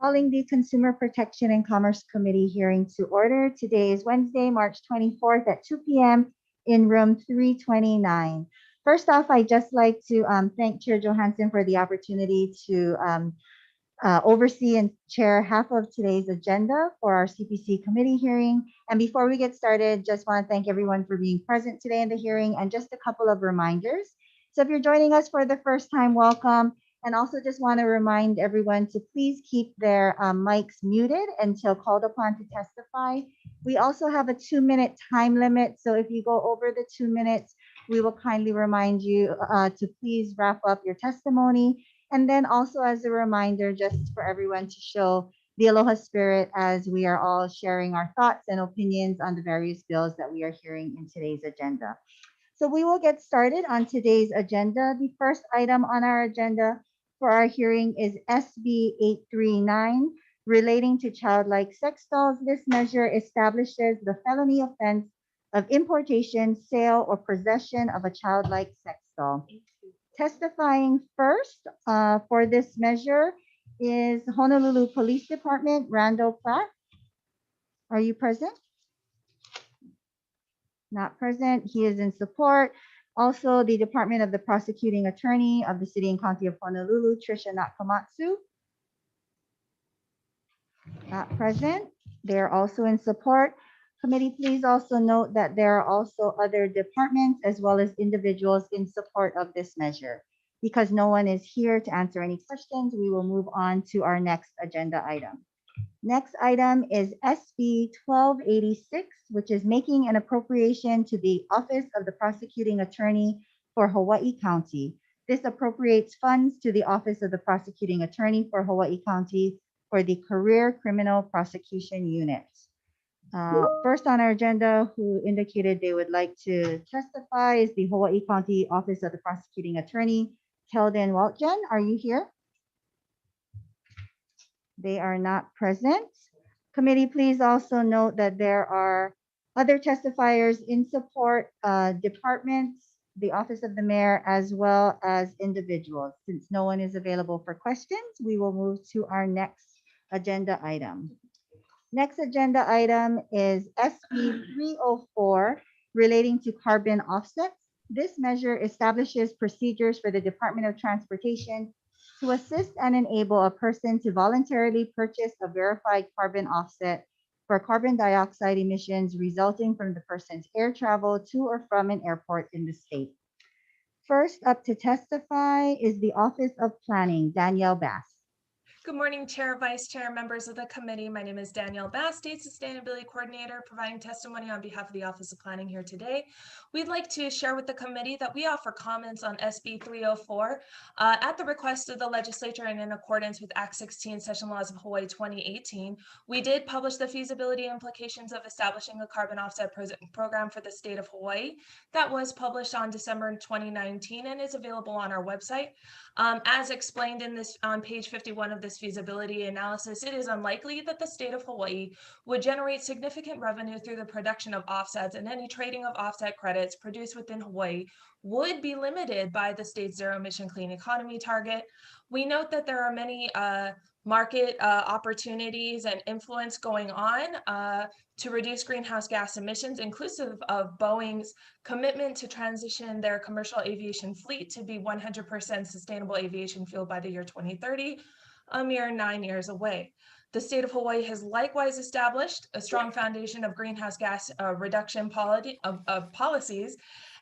Calling the Consumer Protection and Commerce Committee hearing to order. Today is Wednesday, March 24th at 2 p.m. in room 329. First off, I'd just like to thank Chair Johansson for the opportunity to oversee and chair half of today's agenda for our CPC committee hearing. And before we get started, just want to thank everyone for being present today in the hearing and just a couple of reminders. So if you're joining us for the first time, welcome. And also just want to remind everyone to please keep their mics muted until called upon to testify. We also have a 2-minute time limit. So if you go over the 2 minutes, we will kindly remind you to please wrap up your testimony. And then also as a reminder, just for everyone to show the aloha spirit as we are all sharing our thoughts and opinions on the various bills that we are hearing in today's agenda. So we will get started on today's agenda. The first item on our agenda for our hearing is SB 839 relating to childlike sex dolls. This measure establishes the felony offense of importation, sale, or possession of a childlike sex doll. Testifying first for this measure is Honolulu Police Department, Randall Platt. Are you present? Not present. He is in support. Also, the Department of the Prosecuting Attorney of the City and County of Honolulu, Tricia Nakamatsu. Not present. They are also in support. Committee, please also note that there are also other departments as well as individuals in support of this measure. Because no one is here to answer any questions, we will move on to our next agenda item. Next item is SB 1286, which is making an appropriation to the Office of the Prosecuting Attorney for Hawaii County. This appropriates funds to the Office of the Prosecuting Attorney for Hawaii County for the Career Criminal Prosecution Unit. First on our agenda, who indicated they would like to testify, is the Hawaii County Office of the Prosecuting Attorney, Keldon Waltgen. Are you here? They are not present. Committee, please also note that there are other testifiers in support, departments, the Office of the Mayor, as well as individuals. Since no one is available for questions, we will move to our next agenda item. Next agenda item is SB 304 relating to carbon offsets. This measure establishes procedures for the Department of Transportation to assist and enable a person to voluntarily purchase a verified carbon offset for carbon dioxide emissions resulting from the person's air travel to or from an airport in the state. First up to testify is the Office of Planning, Danielle Bass. Good morning, Chair, Vice Chair, members of the committee. My name is Danielle Bass, State Sustainability Coordinator, providing testimony on behalf of the Office of Planning here today. We'd like to share with the committee that we offer comments on SB 304 at the request of the legislature and in accordance with Act 16, Session Laws of Hawaii 2018. We did publish the feasibility implications of establishing a carbon offset program for the state of Hawaii. That was published on December 2019 and is available on our website. As explained in this on page 51 of this feasibility analysis, it is unlikely that the state of Hawaii would generate significant revenue through the production of offsets, and any trading of offset credits produced within Hawaii would be limited by the state's zero emission clean economy target. We note that there are many market opportunities and influence going on to reduce greenhouse gas emissions, inclusive of Boeing's commitment to transition their commercial aviation fleet to be 100% sustainable aviation fuel by the year 2030, a mere 9 years away. The state of Hawaii has likewise established a strong foundation of greenhouse gas reduction policies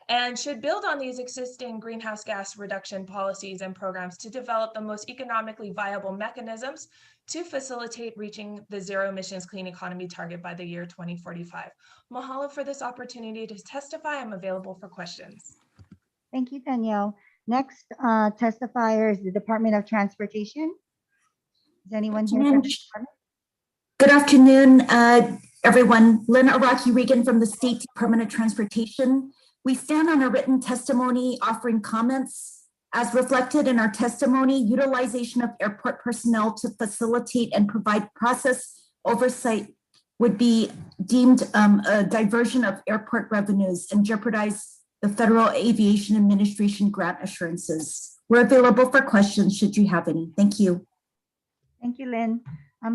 and should build on these existing greenhouse gas reduction policies and programs to develop the most economically viable mechanisms to facilitate reaching the zero emissions clean economy target by the year 2045. Mahalo for this opportunity to testify. I'm available for questions. Thank you, Danielle. Next testifier is the Department of Transportation. Is anyone here from the department? Good afternoon, everyone. Lynn Araki-Regan from the State Department of Transportation. We stand on a written testimony offering comments. As reflected in our testimony, utilization of airport personnel to facilitate and provide process oversight would be deemed a diversion of airport revenues and jeopardize the Federal Aviation Administration grant assurances. We're available for questions should you have any. Thank you. Thank you, Lynn.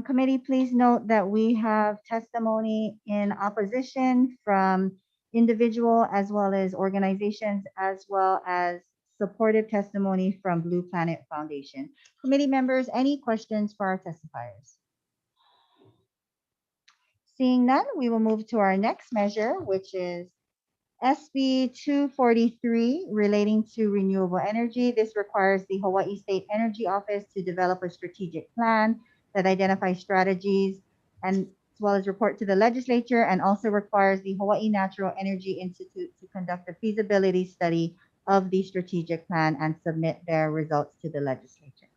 Committee, please note that we have testimony in opposition from individual as well as organizations, as well as supportive testimony from Blue Planet Foundation. Committee members, any questions for our testifiers? Seeing none, we will move to our next measure, which is SB 243 relating to renewable energy. This requires the Hawaii State Energy Office to develop a strategic plan that identifies strategies and as well as report to the legislature, and also requires the Hawaii Natural Energy Institute to conduct a feasibility study of the strategic plan and submit their results to the legislature.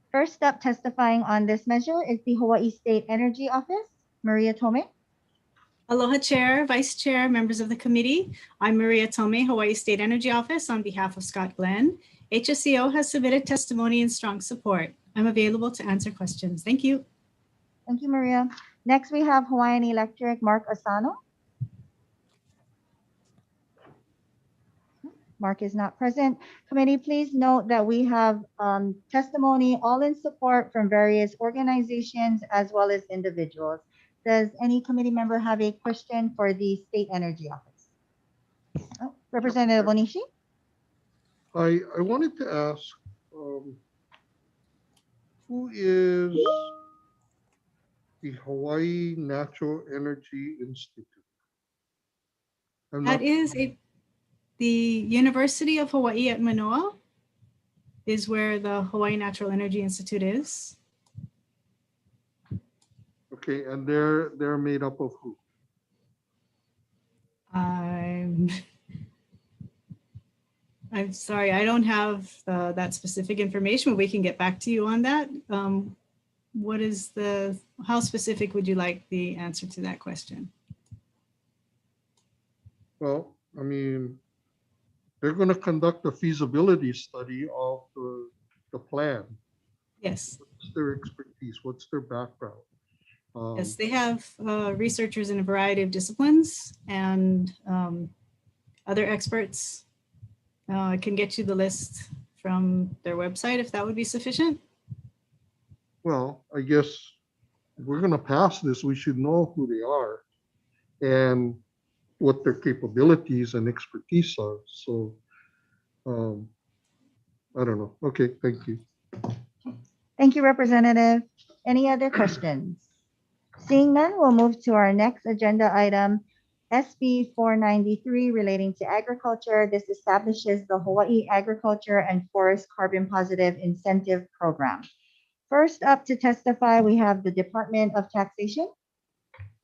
First up, testifying on this measure is the Hawaii State Energy Office, Maria Tome. Aloha Chair, Vice Chair, members of the committee. I'm Maria Tome, Hawaii State Energy Office on behalf of Scott Glenn. HSEO has submitted testimony in strong support. I'm available to answer questions. Thank you. Thank you, Maria. Next, we have Hawaiian Electric, Mark Asano. Mark is not present. Committee, please note that we have testimony all in support from various organizations as well as individuals. Does any committee member have a question for the State Energy Office? Oh, Representative Onishi? I wanted to ask, who is the Hawaii Natural Energy Institute? That is the University of Hawaii at Manoa is where the Hawaii Natural Energy Institute is. Okay, and they're made up of who? I'm sorry, I don't have that specific information, but we can get back to you on that. How specific would you like the answer to that question? Well, I mean, they're going to conduct a feasibility study of the plan. Yes. What's their expertise? What's their background? Yes, they have researchers in a variety of disciplines and other experts. I can get you the list from their website if that would be sufficient. Well, I guess if we're going to pass this, we should know who they are and what their capabilities and expertise are. So, I don't know. Okay, thank you. Thank you, Representative. Any other questions? Seeing none, we'll move to our next agenda item, SB 493 relating to agriculture. This establishes the Hawaii Agriculture and Forest Carbon Positive Incentive Program. First up to testify, we have the Department of Taxation.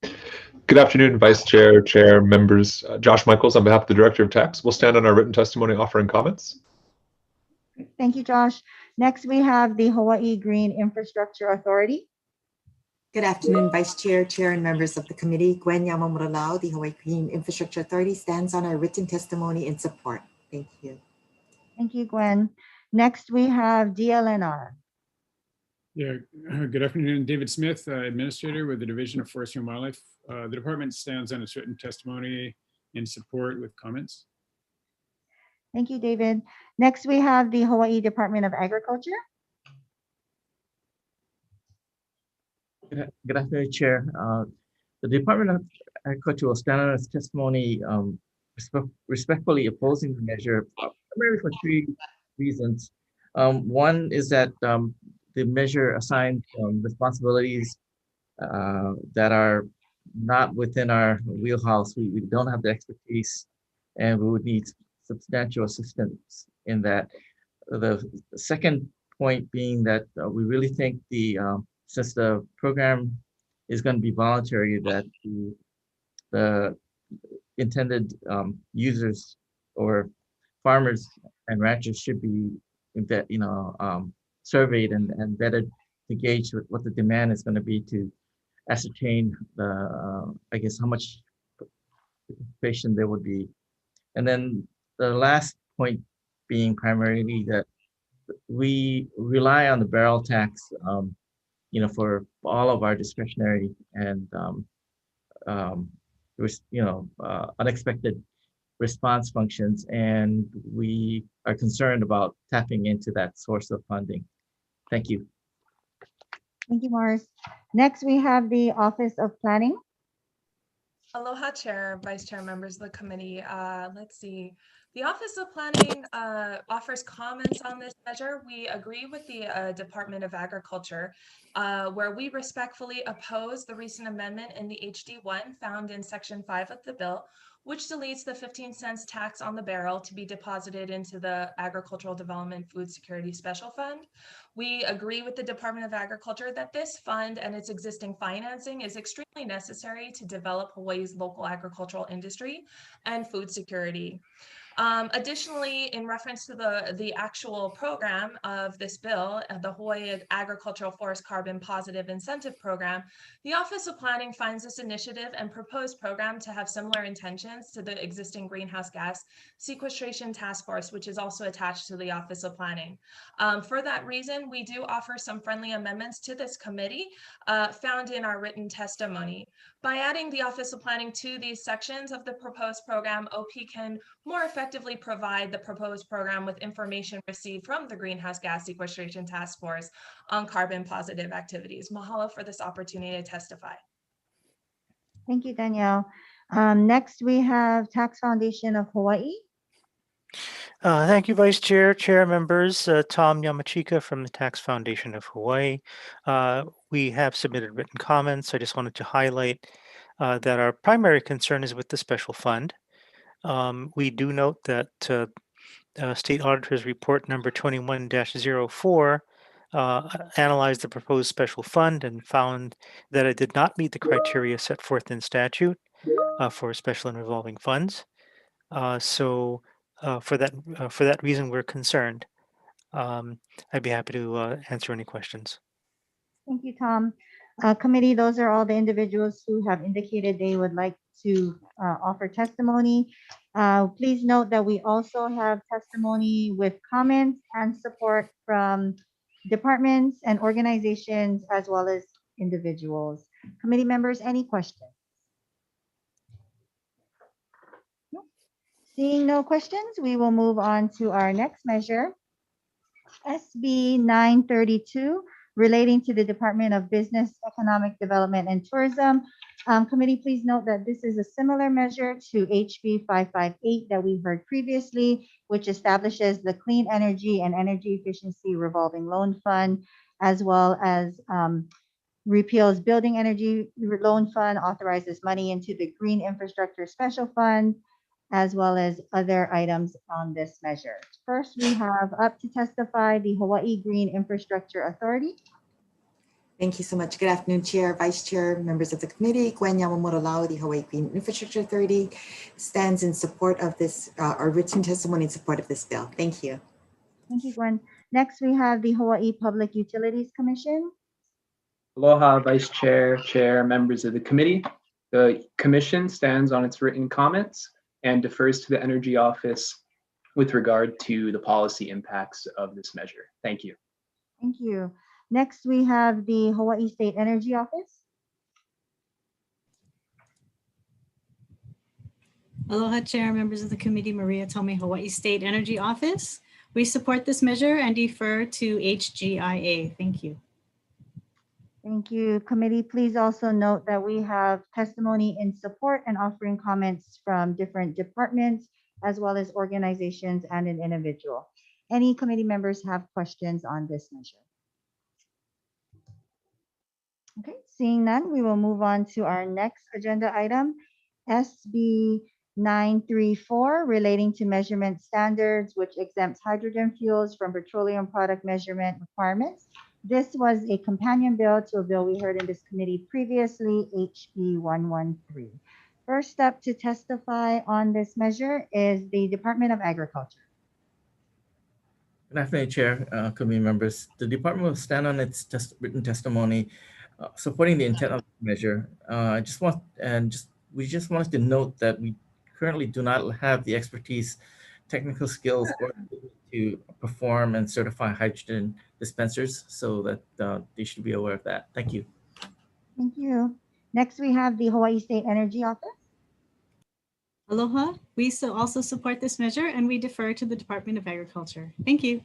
Good afternoon, Vice Chair, Chair, members. Josh Michaels on behalf of the Director of Tax. We'll stand on our written testimony offering comments. Thank you, Josh. Next, we have the Hawaii Green Infrastructure Authority. Good afternoon, Vice Chair, Chair, and members of the committee. Gwen Yamamura-Lau, the Hawaii Green Infrastructure Authority, stands on our written testimony in support. Thank you. Thank you, Gwen. Next, we have DLNR. Yeah, good afternoon. David Smith, Administrator with the Division of Forestry and Wildlife. The department stands on its written testimony in support with comments. Thank you, David. Next, we have the Hawaii Department of Agriculture. Good afternoon, Chair. The Department of Agriculture will stand on its testimony respectfully opposing the measure, primarily for three reasons. One is that the measure assigns responsibilities that are not within our wheelhouse. We don't have the expertise, and we would need substantial assistance in that. The second point being that we really think since the program is going to be voluntary, that the intended users or farmers and ranchers should be surveyed and vetted to gauge what the demand is going to be to ascertain I guess how much participation there would be. And then the last point being primarily that we rely on the barrel tax for all of our discretionary and unexpected response functions, and we are concerned about tapping into that source of funding. Thank you. Thank you, Morris. Next, we have the Office of Planning. Aloha Chair, Vice Chair, members of the committee. Let's see. The Office of Planning offers comments on this measure. We agree with the Department of Agriculture, where we respectfully oppose the recent amendment in the HD1 found in Section 5 of the bill, which deletes the 15 cents tax on the barrel to be deposited into the Agricultural Development Food Security Special Fund. We agree with the Department of Agriculture that this fund and its existing financing is extremely necessary to develop Hawaii's local agricultural industry and food security. Additionally, in reference to the actual program of this bill, the Hawaii Agricultural Forest Carbon Positive Incentive Program, the Office of Planning finds this initiative and proposed program to have similar intentions to the existing greenhouse gas sequestration task force, which is also attached to the Office of Planning. For that reason, we do offer some friendly amendments to this committee found in our written testimony. By adding the Office of Planning to these sections of the proposed program, OP can more effectively provide the proposed program with information received from the Greenhouse Gas Sequestration Task Force on carbon positive activities. Mahalo for this opportunity to testify. Thank you, Danielle. Next, we have Tax Foundation of Hawaii. Thank you, Vice Chair, Chair members. Tom Yamachika from the Tax Foundation of Hawaii. We have submitted written comments. I just wanted to highlight that our primary concern is with the special fund. We do note that State Auditor's Report number 21-04 analyzed the proposed special fund and found that it did not meet the criteria set forth in statute for special and revolving funds. For that reason, we're concerned. I'd be happy to answer any questions. Thank you, Tom. Committee, those are all the individuals who have indicated they would like to offer testimony. Please note that we also have testimony with comments and support from departments and organizations as well as individuals. Committee members, any questions? No. Seeing no questions, we will move on to our next measure, SB 932, relating to the Department of Business, Economic Development and Tourism. Committee, please note that this is a similar measure to HB 558 that we heard previously, which establishes the Clean Energy and Energy Efficiency Revolving Loan Fund, as well as repeals Building Energy Loan Fund, authorizes money into the Green Infrastructure Special Fund, as well as other items on this measure. First, we have up to testify the Hawaii Green Infrastructure Authority. Thank you so much. Good afternoon, Chair, Vice Chair, members of the committee. Gwen Yamamoto Lau, the Hawaii Green Infrastructure Authority, stands in support of this, our written testimony in support of this bill. Thank you. Thank you, Gwen. Next, we have the Hawaii Public Utilities Commission. Aloha, Vice Chair, Chair, members of the committee. The commission stands on its written comments and defers to the Energy Office with regard to the policy impacts of this measure. Thank you. Thank you. Next, we have the Hawaii State Energy Office. Aloha Chair, members of the committee, Maria Tomei, Hawaii State Energy Office. We support this measure and defer to HGIA. Thank you. Thank you. Committee, please also note that we have testimony in support and offering comments from different departments, as well as organizations and an individual. Any committee members have questions on this measure? Okay, seeing none, we will move on to our next agenda item, SB 934, relating to measurement standards, which exempts hydrogen fuels from petroleum product measurement requirements. This was a companion bill to a bill we heard in this committee previously, HB 113. First up to testify on this measure is the Department of Agriculture. Good afternoon, Chair, committee members. The department will stand on its written testimony supporting the intent of the measure. We just wanted to note that we currently do not have the expertise, technical skills, or to perform and certify hydrogen dispensers, so that they should be aware of that. Thank you. Thank you. Next, we have the Hawaii State Energy Office. Aloha. We also support this measure and we defer to the Department of Agriculture. Thank you.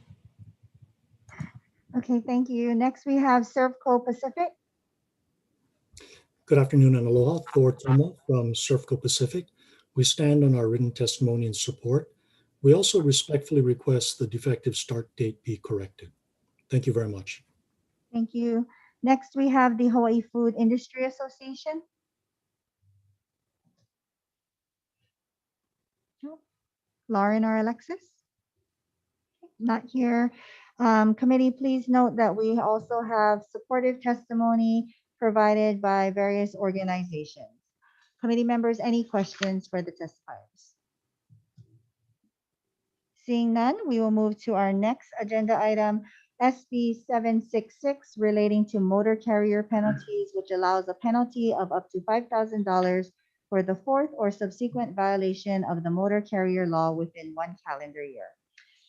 Okay, thank you. Next, we have Servco Pacific. Good afternoon and aloha. Thor Tomo from Servco Pacific. We stand on our written testimony in support. We also respectfully request the defective start date be corrected. Thank you very much. Thank you. Next, we have the Hawaii Food Industry Association. Lauren or Alexis? Not here. Committee, please note that we also have supportive testimony provided by various organizations. Committee members, any questions for the testifiers? Seeing none, we will move to our next agenda item, SB 766, relating to motor carrier penalties, which allows a penalty of up to $5,000 for the fourth or subsequent violation of the motor carrier law within 1 calendar year.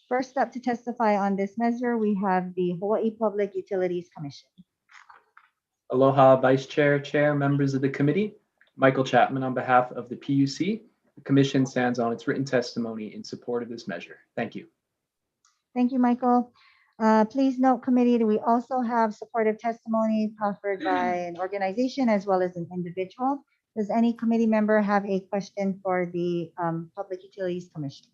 First up to testify on this measure, we have the Hawaii Public Utilities Commission. Aloha, Vice Chair, Chair, members of the committee. Michael Chapman on behalf of the PUC. The Commission stands on its written testimony in support of this measure. Thank you. Thank you, Michael. Please note, committee, that we also have supportive testimony proffered by an organization as well as an individual. Does any committee member have a question for the Public Utilities Commission?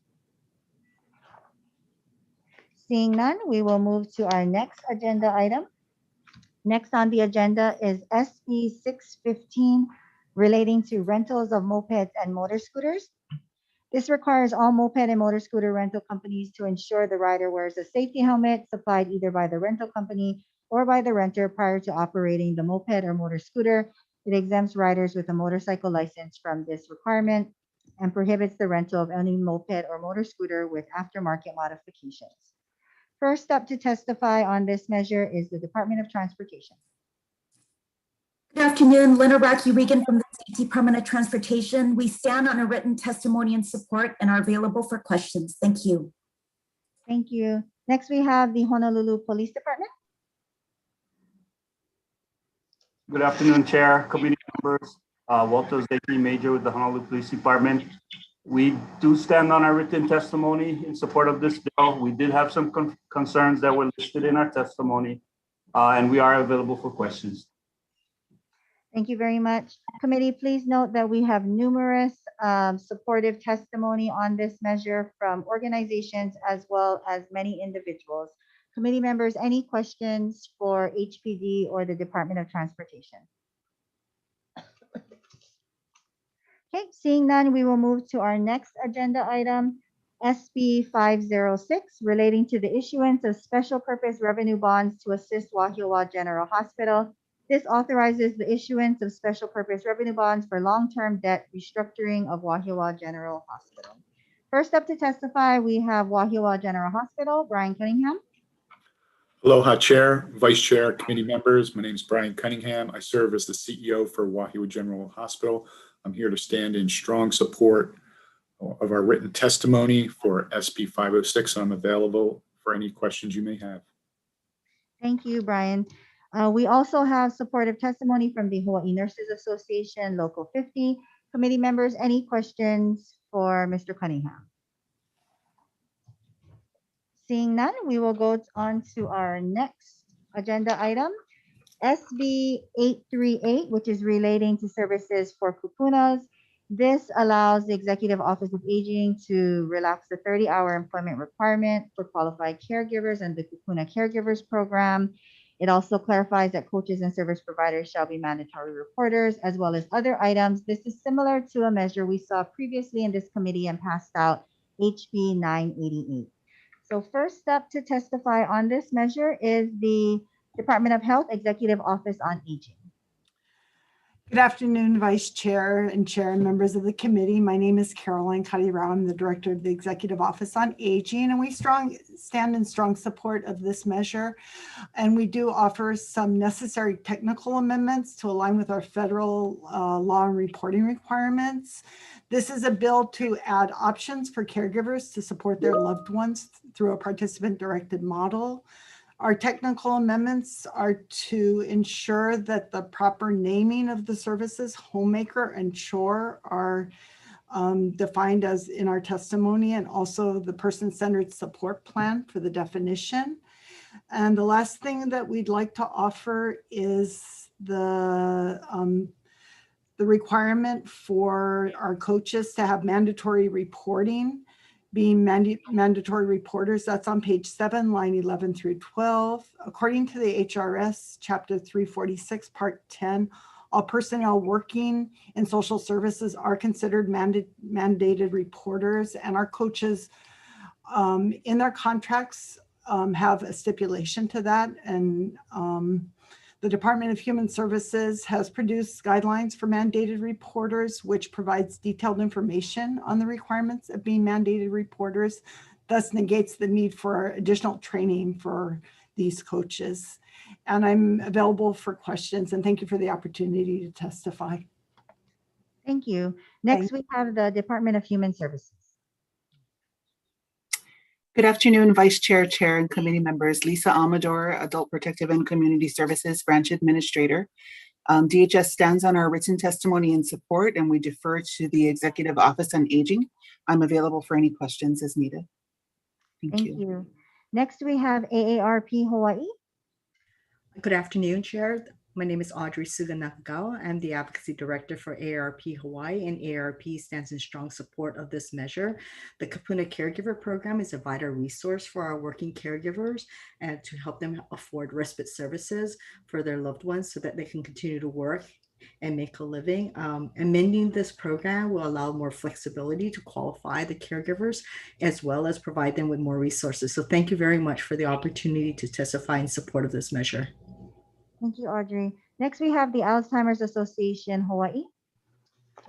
Seeing none, we will move to our next agenda item. Next on the agenda is SB 615, relating to rentals of mopeds and motor scooters. This requires all moped and motor scooter rental companies to ensure the rider wears a safety helmet supplied either by the rental company or by the renter prior to operating the moped or motor scooter. It exempts riders with a motorcycle license from this requirement and prohibits the rental of any moped or motor scooter with aftermarket modifications. First up to testify on this measure is the Department of Transportation. Good afternoon, Lynn Araki-Regan from the CPC Permanent Transportation. We stand on a written testimony in support and are available for questions. Thank you. Thank you. Next, we have the Honolulu Police Department. Good afternoon, Chair, committee members. Walter Zeki, Major with the Honolulu Police Department. We do stand on our written testimony in support of this bill. We did have some concerns that were listed in our testimony, and we are available for questions. Thank you very much. Committee, please note that we have numerous supportive testimony on this measure from organizations as well as many individuals. Committee members, any questions for HPD or the Department of Transportation? Okay, seeing none, we will move to our next agenda item, SB 506, relating to the issuance of special purpose revenue bonds to assist Wahiawa General Hospital. This authorizes the issuance of special purpose revenue bonds for long-term debt restructuring of Wahiawa General Hospital. First up to testify, we have Wahiawa General Hospital, Brian Cunningham. Aloha, Chair, Vice Chair, committee members. My name is Brian Cunningham. I serve as the CEO for Wahiawa General Hospital. I'm here to stand in strong support of our written testimony for SB 506. I'm available for any questions you may have. Thank you, Brian. We also have supportive testimony from the Hawaii Nurses Association, Local 50. Committee members, any questions for Mr. Cunningham? Seeing none, we will go on to our next agenda item, SB 838, which is relating to services for kupunas. This allows the Executive Office of Aging to relax the 30-hour employment requirement for qualified caregivers and the Kupuna Caregivers Program. It also clarifies that coaches and service providers shall be mandatory reporters, as well as other items. This is similar to a measure we saw previously in this committee and passed out, HB 988. So first up to testify on this measure is the Department of Health Executive Office on Aging. Good afternoon, Vice Chair and Chair and members of the committee. My name is Caroline Kadirao. I'm the Director of the Executive Office on Aging, and we stand in strong support of this measure. And we do offer some necessary technical amendments to align with our federal law and reporting requirements. This is a bill to add options for caregivers to support their loved ones through a participant-directed model. Our technical amendments are to ensure that the proper naming of the services, homemaker and chore, are defined as in our testimony, and also the person-centered support plan for the definition. And the last thing that we'd like to offer is the requirement for our coaches to have mandatory reporting, being mandatory reporters. That's on page 7, line 11 through 12. According to the HRS, Chapter 346, Part 10, all personnel working in social services are considered mandated reporters, and our coaches in their contracts have a stipulation to that. And the Department of Human Services has produced guidelines for mandated reporters, which provides detailed information on the requirements of being mandated reporters, thus negates the need for additional training for these coaches. And I'm available for questions, and thank you for the opportunity to testify. Thank you. Next, we have the Department of Human Services. Good afternoon, Vice Chair, Chair, and committee members. Lisa Amador, Adult Protective and Community Services Branch Administrator. DHS stands on our written testimony in support, and we defer to the Executive Office on Aging. I'm available for any questions as needed. Thank you. Next, we have AARP Hawaii. Good afternoon, Chair. My name is Audrey Suga Nakagawa. I'm the Advocacy Director for AARP Hawaii, and AARP stands in strong support of this measure. The Kapuna Caregiver Program is a vital resource for our working caregivers and to help them afford respite services for their loved ones so that they can continue to work and make a living. Amending this program will allow more flexibility to qualify the caregivers as well as provide them with more resources. So thank you very much for the opportunity to testify in support of this measure. Thank you, Audrey. Next, we have the Alzheimer's Association Hawaii.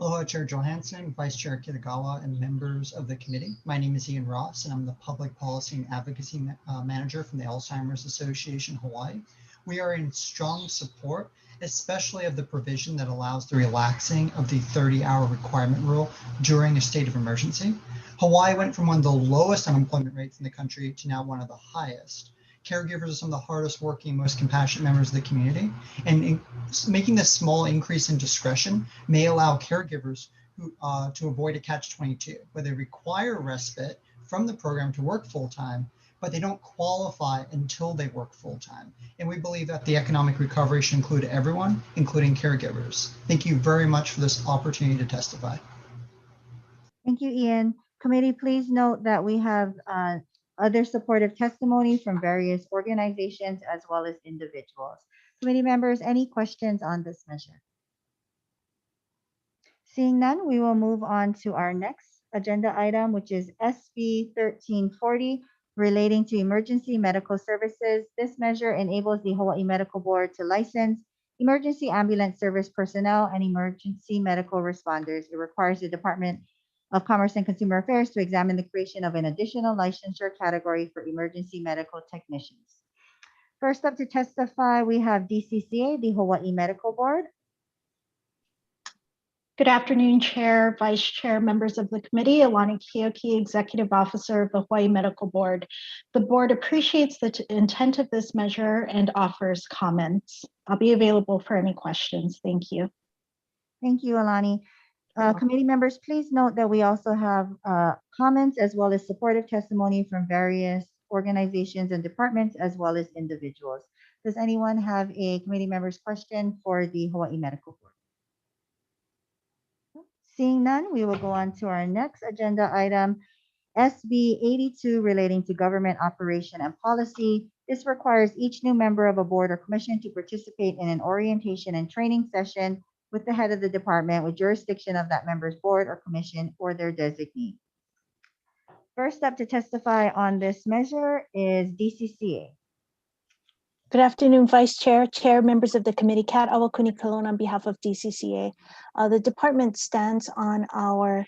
Aloha, Chair Johansson, Vice Chair Kitagawa, and members of the committee. My name is Ian Ross, and I'm the Public Policy and Advocacy Manager from the Alzheimer's Association Hawaii. We are in strong support, especially of the provision that allows the relaxing of the 30-hour requirement rule during a state of emergency. Hawaii went from one of the lowest unemployment rates in the country to now one of the highest. Caregivers are some of the hardest working, most compassionate members of the community, and making this small increase in discretion may allow caregivers who, to avoid a catch-22, where they require respite from the program to work full-time, but they don't qualify until they work full-time. And we believe that the economic recovery should include everyone, including caregivers. Thank you very much for this opportunity to testify. Thank you, Ian. Committee, please note that we have other supportive testimony from various organizations as well as individuals. Committee members, any questions on this measure? Seeing none, we will move on to our next agenda item, which is SB 1340, relating to emergency medical services. This measure enables the Hawaii Medical Board to license emergency ambulance service personnel and emergency medical responders. It requires the Department of Commerce and Consumer Affairs to examine the creation of an additional licensure category for emergency medical technicians. First up to testify, we have DCCA, the Hawaii Medical Board. Good afternoon, Chair, Vice Chair, members of the committee. Alani Keoki, Executive Officer of the Hawaii Medical Board. The board appreciates the intent of this measure and offers comments. I'll be available for any questions. Thank you. Thank you, Alani. Committee members, please note that we also have comments as well as supportive testimony from various organizations and departments as well as individuals. Does anyone have a committee member's question for the Hawaii Medical Board? Seeing none, we will go on to our next agenda item, SB 82, relating to government operation and policy. This requires each new member of a board or commission to participate in an orientation and training session with the head of the department with jurisdiction of that member's board or commission or their designee. First up to testify on this measure is DCCA. Good afternoon, Vice Chair, Chair, members of the committee. Kat Awakuni Kalon on behalf of DCCA. The department stands on our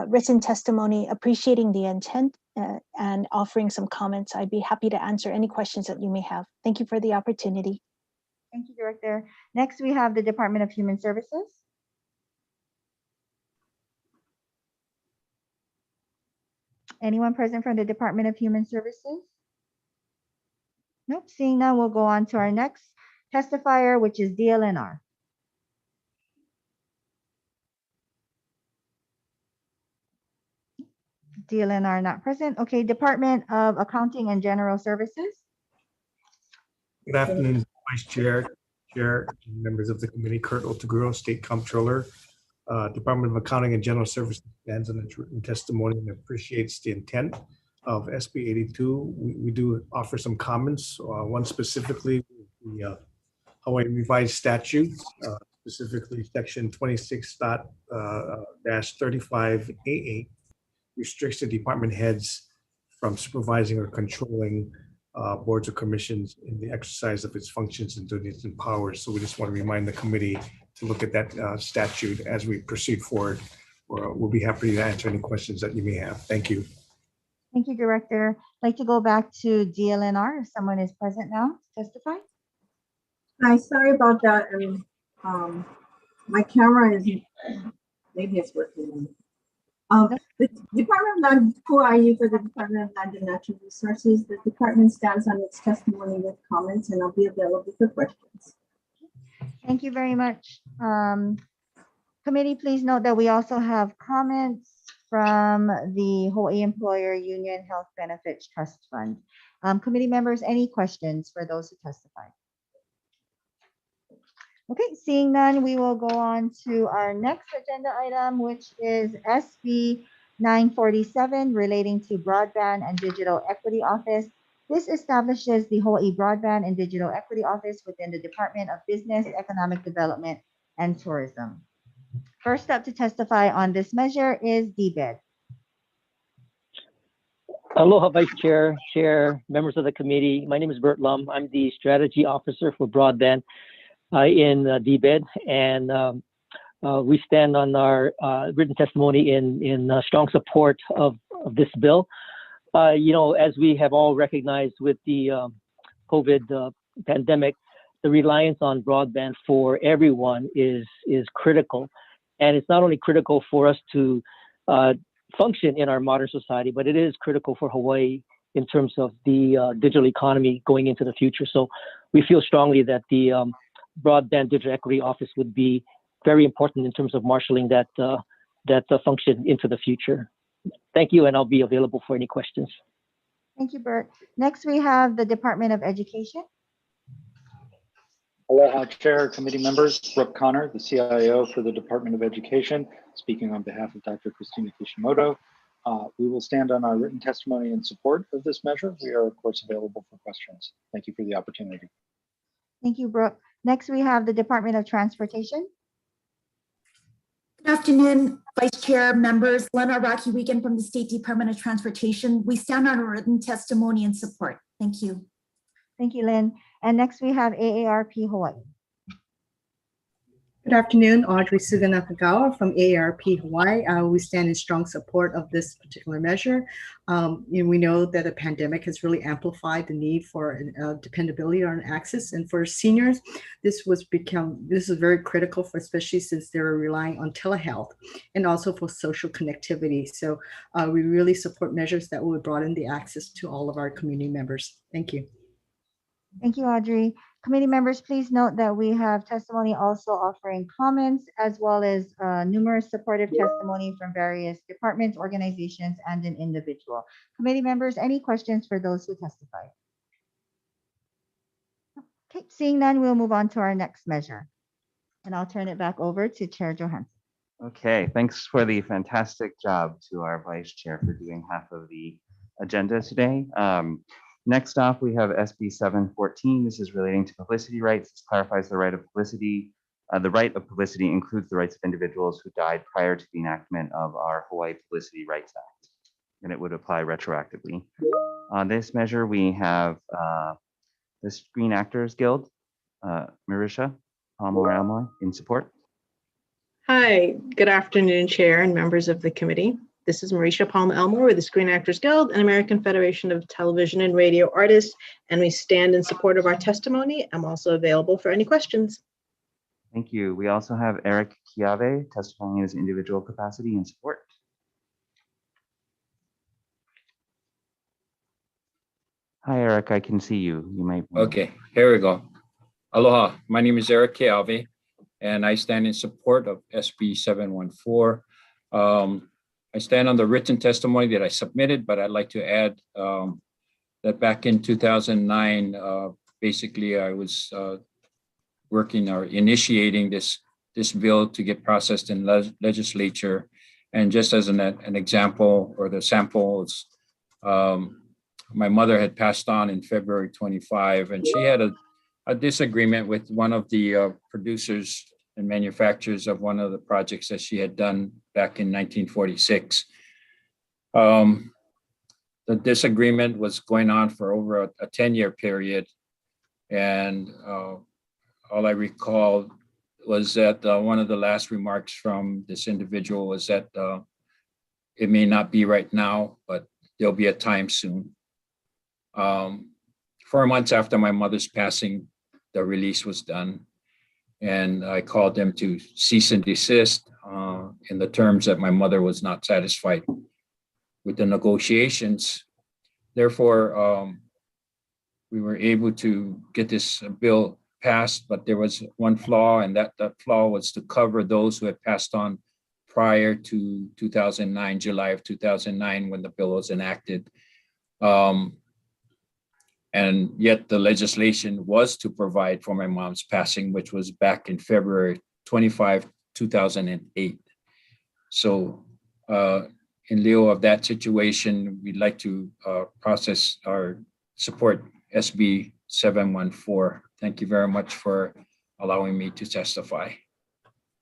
written testimony, appreciating the intent and offering some comments. I'd be happy to answer any questions that you may have. Thank you for the opportunity. Thank you, Director. Next, we have the Department of Human Services. Anyone present from the Department of Human Services? Nope. Seeing none, we'll go on to our next testifier, which is DLNR. DLNR not present. Okay, Department of Accounting and General Services. Good afternoon, Vice Chair, Chair, and members of the committee. Kurt Otaguro, State Comptroller. Department of Accounting and General Services stands on its written testimony and appreciates the intent of SB 82. We do offer some comments, one specifically the Hawaii Revised Statutes, specifically Section 26.-35A8 restricts the department heads from supervising or controlling boards or commissions in the exercise of its functions and duties and powers. So we just want to remind the committee to look at that statute as we proceed forward. We'll be happy to answer any questions that you may have. Thank you. Thank you, Director. I'd like to go back to DLNR if someone is present now to testify. Hi, sorry about that. My camera is, maybe it's working. The Department of Land, who are you for the Department of Land and Natural Resources? The department stands on its testimony with comments, and I'll be available for questions. Thank you very much. Committee, please note that we also have comments from the Hawaii Employer Union Health Benefits Trust Fund. Committee members, any questions for those who testify? Okay, seeing none, we will go on to our next agenda item, which is SB 947 relating to Broadband and Digital Equity Office. This establishes the Hawaii Broadband and Digital Equity Office within the Department of Business, Economic Development, and Tourism. First up to testify on this measure is DBED. Aloha, Vice Chair, Chair, members of the committee. My name is Bert Lum. I'm the Strategy Officer for Broadband in DBED, and we stand on our written testimony in strong support of this bill. You know, as we have all recognized with the COVID pandemic, the reliance on broadband for everyone is critical. And it's not only critical for us to function in our modern society, but it is critical for Hawaii in terms of the digital economy going into the future. So we feel strongly that the Broadband Digital Equity Office would be very important in terms of marshaling that function into the future. Thank you, and I'll be available for any questions. Thank you, Bert. Next, we have the Department of Education. Aloha, Chair, committee members. Brooke Connor, the CIO for the Department of Education, speaking on behalf of Dr. Christina Kishimoto. We will stand on our written testimony in support of this measure. We are, of course, available for questions. Thank you for the opportunity. Thank you, Brooke. Next, we have the Department of Transportation. Good afternoon, Vice Chair, members. Lena Araki-Wiegand from the State Department of Transportation. We stand on a written testimony in support. Thank you. Thank you, Lynn. And next we have AARP Hawaii. Good afternoon, Audrey Suga Nakagawa from AARP Hawaii. We stand in strong support of this particular measure. We know that the pandemic has really amplified the need for dependability on access, and for seniors, this is very critical for, especially since they're relying on telehealth and also for social connectivity. So we really support measures that will broaden the access to all of our community members. Thank you. Thank you, Audrey. Committee members, please note that we have testimony also offering comments, as well as numerous supportive testimony from various departments, organizations, and an individual. Committee members, any questions for those who testified? Okay, seeing none, we'll move on to our next measure. And I'll turn it back over to Chair Johansson. Okay, thanks for the fantastic job to our Vice Chair for doing half of the agenda today. Next off, we have SB 714. This is relating to publicity rights. This clarifies the right of publicity. The right of publicity includes the rights of individuals who died prior to the enactment of our Hawaii Publicity Rights Act, and it would apply retroactively. On this measure, we have the Screen Actors Guild, Marisha Palmer-Elmore, in support. Hi, good afternoon, Chair and members of the committee. This is Marisha Palmer-Elmore with the Screen Actors Guild and American Federation of Television and Radio Artists, and we stand in support of our testimony. I'm also available for any questions. Thank you. We also have Eric Kiave testifying in his individual capacity in support. Hi, Eric, I can see you. You might. Okay, here we go. Aloha, my name is Eric Kiave, and I stand in support of SB 714. I stand on the written testimony that I submitted, but I'd like to add that back in 2009, basically I was working or initiating this bill to get processed in legislature. And just as an example or the samples, my mother had passed on in February 25, and she had a disagreement with one of the producers and manufacturers of one of the projects that she had done back in 1946. The disagreement was going on for over a 10-year period. And all I recall was that one of the last remarks from this individual was that it may not be right now, but there'll be a time soon. 4 months after my mother's passing, the release was done. And I called them to cease and desist in the terms that my mother was not satisfied with the negotiations. Therefore, we were able to get this bill passed, but there was one flaw, and that flaw was to cover those who had passed on prior to 2009, July of 2009, when the bill was enacted. And yet the legislation was to provide for my mom's passing, which was back in February 25, 2008. So in lieu of that situation, we'd like to process or support SB 714. Thank you very much for allowing me to testify.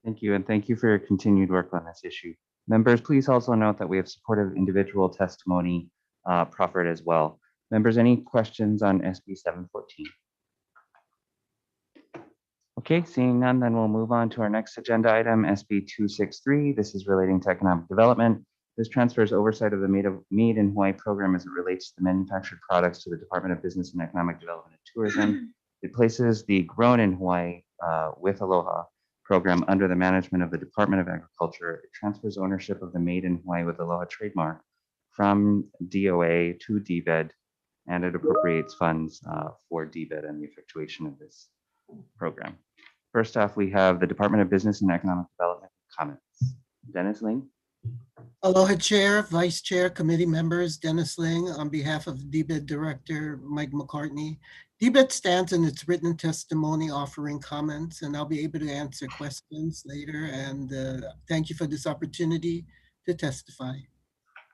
Thank you, and thank you for your continued work on this issue. Members, please also note that we have supportive individual testimony proffered as well. Members, any questions on SB 714? Okay, seeing none, then we'll move on to our next agenda item, SB 263. This is relating to economic development. This transfers oversight of the Made in Hawaii program as it relates to the manufactured products to the Department of Business and Economic Development and Tourism. It places the Grown in Hawaii with Aloha program under the management of the Department of Agriculture. It transfers ownership of the Made in Hawaii with Aloha trademark from DOA to DBED, and it appropriates funds for DBED and the effectuation of this program. First off, we have the Department of Business and Economic Development comments. Dennis Ling. Aloha Chair, Vice Chair, committee members, Dennis Ling on behalf of DBED Director Mike McCartney. DBED stands in its written testimony offering comments, and I'll be able to answer questions later. And thank you for this opportunity to testify.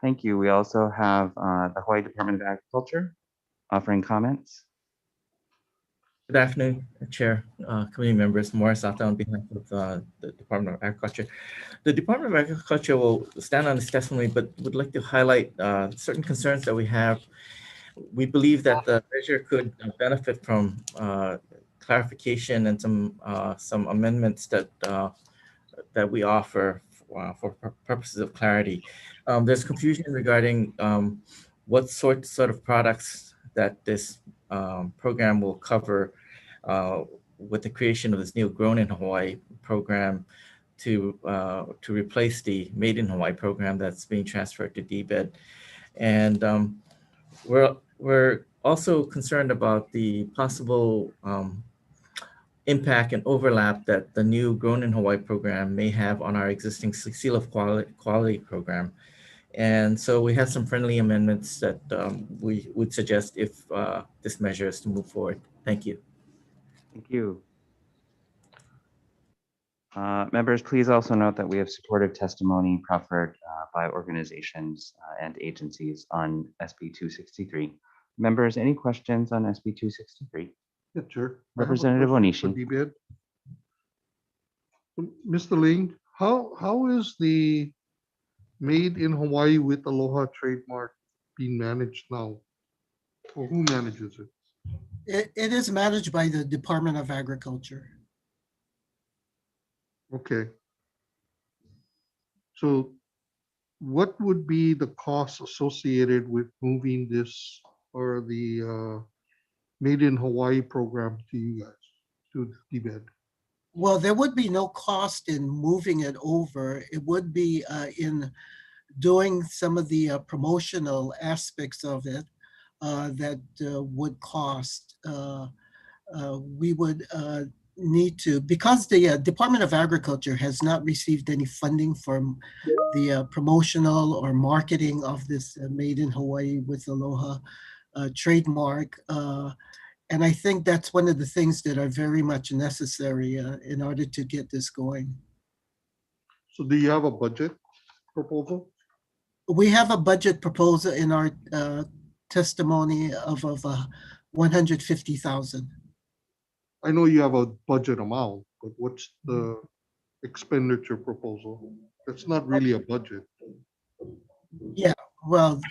Thank you. We also have the Hawaii Department of Agriculture offering comments. Good afternoon, Chair, committee members. Morris Ata on behalf of the Department of Agriculture. The Department of Agriculture will stand on this testimony, but would like to highlight certain concerns that we have. We believe that the measure could benefit from clarification and some amendments that we offer for purposes of clarity. There's confusion regarding what sort of products that this program will cover with the creation of this new Grown in Hawaii program to replace the Made in Hawaii program that's being transferred to DBED. And we're also concerned about the possible impact and overlap that the new Grown in Hawaii program may have on our existing Seal of Quality program. And so we have some friendly amendments that we would suggest if this measure is to move forward. Thank you. Thank you. Members, please also note that we have supportive testimony proffered by organizations and agencies on SB 263. Members, any questions on SB 263? Yeah, sure. Representative Onishi. Mr. Ling, how is the Made in Hawaii with Aloha trademark being managed now? Or who manages it? It is managed by the Department of Agriculture. Okay. So what would be the cost associated with moving this or the Made in Hawaii program to you guys, to DBED? Well, there would be no cost in moving it over. It would be in doing some of the promotional aspects of it that would cost. We would need to, because the Department of Agriculture has not received any funding from the promotional or marketing of this Made in Hawaii with Aloha trademark. And I think that's one of the things that are very much necessary in order to get this going. So do you have a budget proposal? We have a budget proposal in our testimony of 150,000. I know you have a budget amount, but what's the expenditure proposal? That's not really a budget. Yeah, well,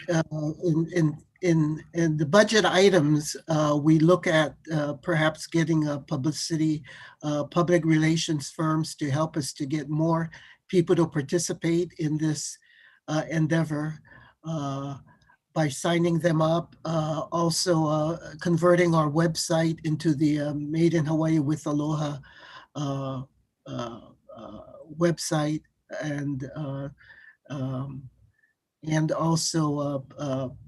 in the budget items, we look at perhaps getting a public relations firms to help us to get more people to participate in this endeavor by signing them up. Also converting our website into the Made in Hawaii with Aloha website, and also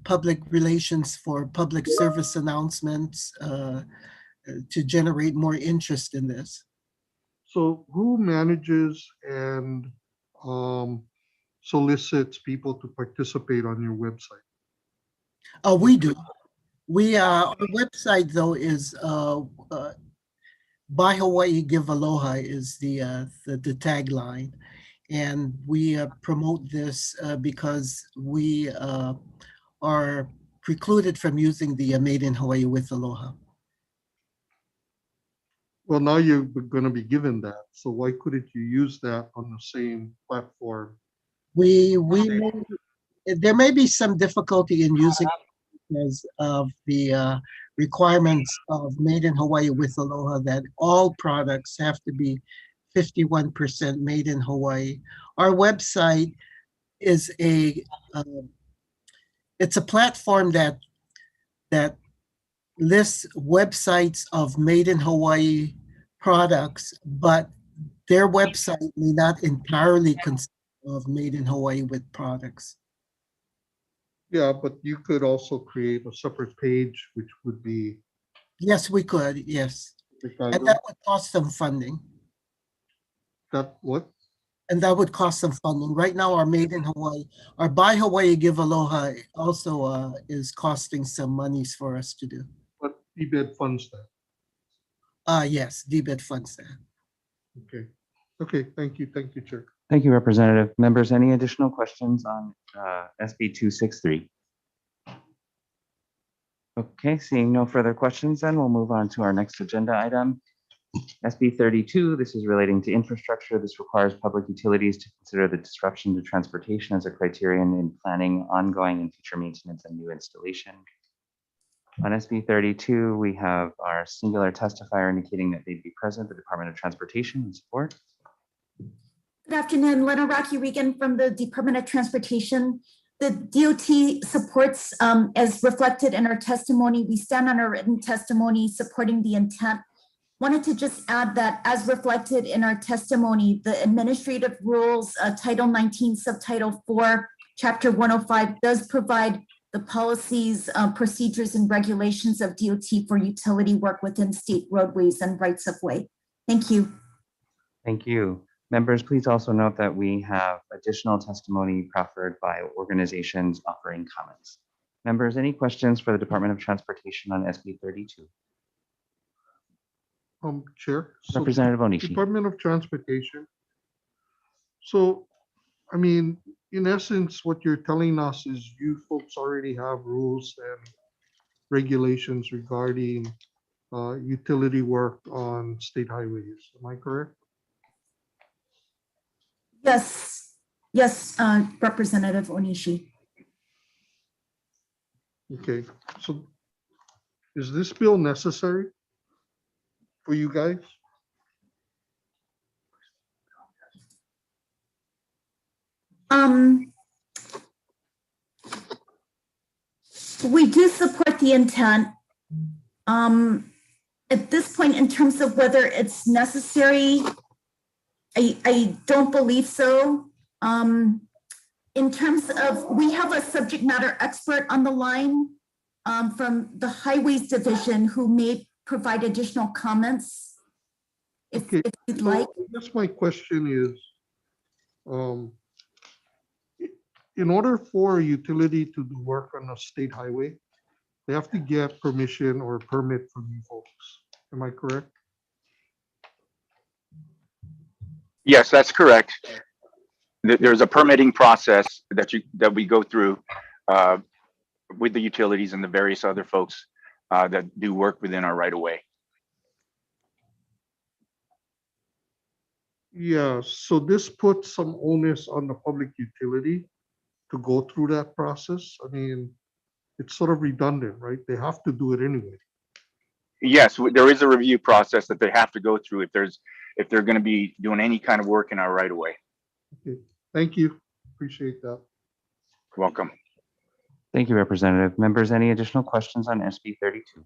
public relations for public service announcements to generate more interest in this. So who manages and solicits people to participate on your website? We do. Our website though is Buy Hawaii, Give Aloha is the tagline. And we promote this because we are precluded from using the Made in Hawaii with Aloha. Well, now you're going to be given that. So why couldn't you use that on the same platform? There may be some difficulty in using it because of the requirements of Made in Hawaii with Aloha that all products have to be 51% made in Hawaii. Our website is it's a platform that lists websites of Made in Hawaii products, but their website may not entirely consist of Made in Hawaii with products. Yeah, but you could also create a separate page, which would be. Yes, we could, yes. And that would cost some funding. That what? And that would cost some funding. Right now, our Made in Hawaii, our Buy Hawaii, Give Aloha also is costing some monies for us to do. But DBED funds that. Yes, DBED funds that. Okay. Okay, thank you. Thank you, Chair. Thank you, Representative. Members, any additional questions on SB 263? Okay, seeing no further questions, then we'll move on to our next agenda item. SB 32, this is relating to infrastructure. This requires public utilities to consider the disruption to transportation as a criterion in planning ongoing and future maintenance and new installation. On SB 32, we have our singular testifier indicating that they'd be present, the Department of Transportation and support. Good afternoon, Lena Rocky Regan from the Department of Transportation. The DOT supports, as reflected in our testimony, we stand on our written testimony supporting the intent. Wanted to just add that as reflected in our testimony, the administrative rules, Title 19, Subtitle 4, Chapter 105 does provide the policies, procedures, and regulations of DOT for utility work within state roadways and rights of way. Thank you. Thank you. Members, please also note that we have additional testimony proffered by organizations offering comments. Members, any questions for the Department of Transportation on SB 32? Chair. Representative Onishi. Department of Transportation. So, I mean, in essence, what you're telling us is you folks already have rules and regulations regarding utility work on state highways. Am I correct? Yes, yes, Representative Onishi. Okay, so is this bill necessary for you guys? We do support the intent. At this point, in terms of whether it's necessary, I don't believe so. In terms of, we have a subject matter expert on the line from the Highways Division who may provide additional comments if you'd like. I guess my question is, in order for a utility to do work on a state highway, they have to get permission or permit from you folks. Am I correct? Yes, that's correct. There's a permitting process that we go through with the utilities and the various other folks that do work within our right of way. Yeah, so this puts some onus on the public utility to go through that process. I mean, it's sort of redundant, right? They have to do it anyway. Yes, there is a review process that they have to go through if they're going to be doing any kind of work in our right of way. Okay, thank you. Appreciate that. You're welcome. Thank you, Representative. Members, any additional questions on SB 32?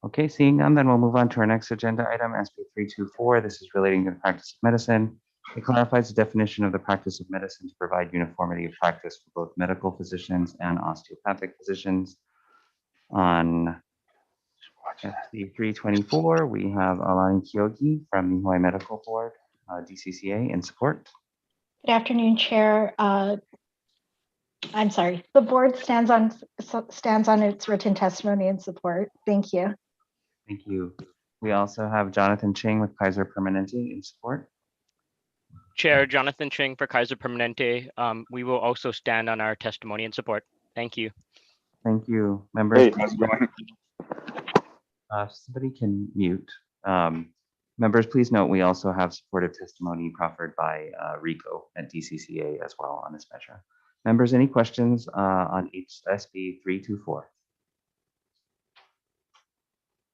Okay, seeing none, then we'll move on to our next agenda item, SB 324. This is relating to the practice of medicine. It clarifies the definition of the practice of medicine to provide uniformity of practice for both medical physicians and osteopathic physicians. On SB 324, we have Alani Kyogi from Nihoe Medical Board, DCCA, in support. Good afternoon, Chair. I'm sorry. The board stands on its written testimony and support. Thank you. Thank you. We also have Jonathan Ching with Kaiser Permanente in support. Chair Jonathan Ching for Kaiser Permanente. We will also stand on our testimony and support. Thank you. Thank you, members. Hey, how's it going? Somebody can mute. Members, please note we also have supportive testimony proffered by RICO at DCCA as well on this measure. Members, any questions on SB 324?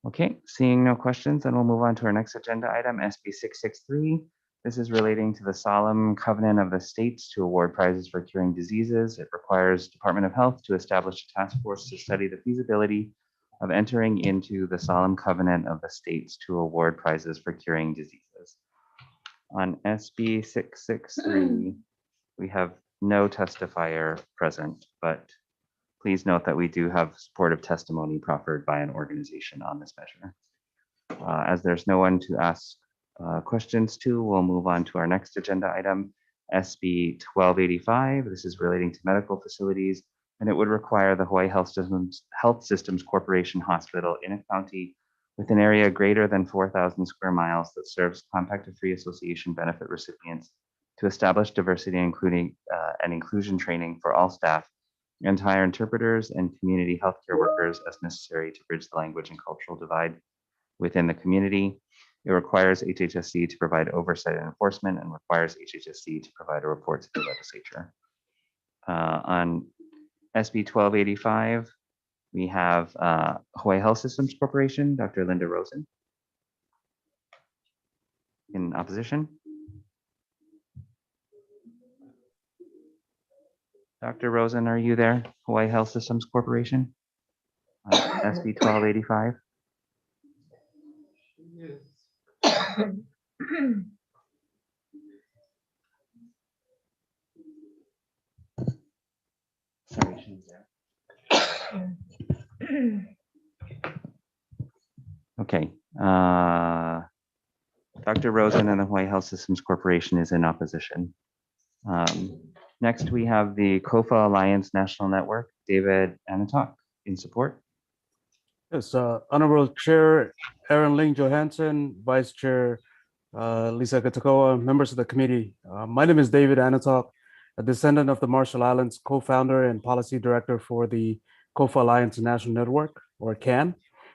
Okay, seeing no questions, then we'll move on to our next agenda item, SB 663. This is relating to the solemn covenant of the states to award prizes for curing diseases. It requires Department of Health to establish a task force to study the feasibility of entering into the solemn covenant of the states to award prizes for curing diseases. On SB 663, we have no testifier present, but please note that we do have supportive testimony proffered by an organization on this measure. As there's no one to ask questions to, we'll move on to our next agenda item, SB 1285. This is relating to medical facilities, and it would require the Hawaii Health Systems Corporation Hospital in a county with an area greater than 4,000 square miles that serves Compacted-Free Association benefit recipients to establish diversity including and inclusion training for all staff and hire interpreters and community healthcare workers as necessary to bridge the language and cultural divide within the community. It requires HHSC to provide oversight and enforcement and requires HHSC to provide a report to the legislature. On SB 1285, we have Hawaii Health Systems Corporation, Dr. Linda Rosen. In opposition? Dr. Rosen, are you there? Hawaii Health Systems Corporation? SB 1285. Sorry, she's there. Okay. Dr. Rosen and the Hawaii Health Systems Corporation is in opposition. Next, we have the COFA Alliance National Network, David Anatok, in support. Yes, Honorable Chair Aaron Ling Johansson, Vice Chair Lisa Gatakoa, members of the committee. My name is David Anatok, a descendant of the Marshall Islands, co-founder and policy director for the COFA Alliance National Network, or CAN.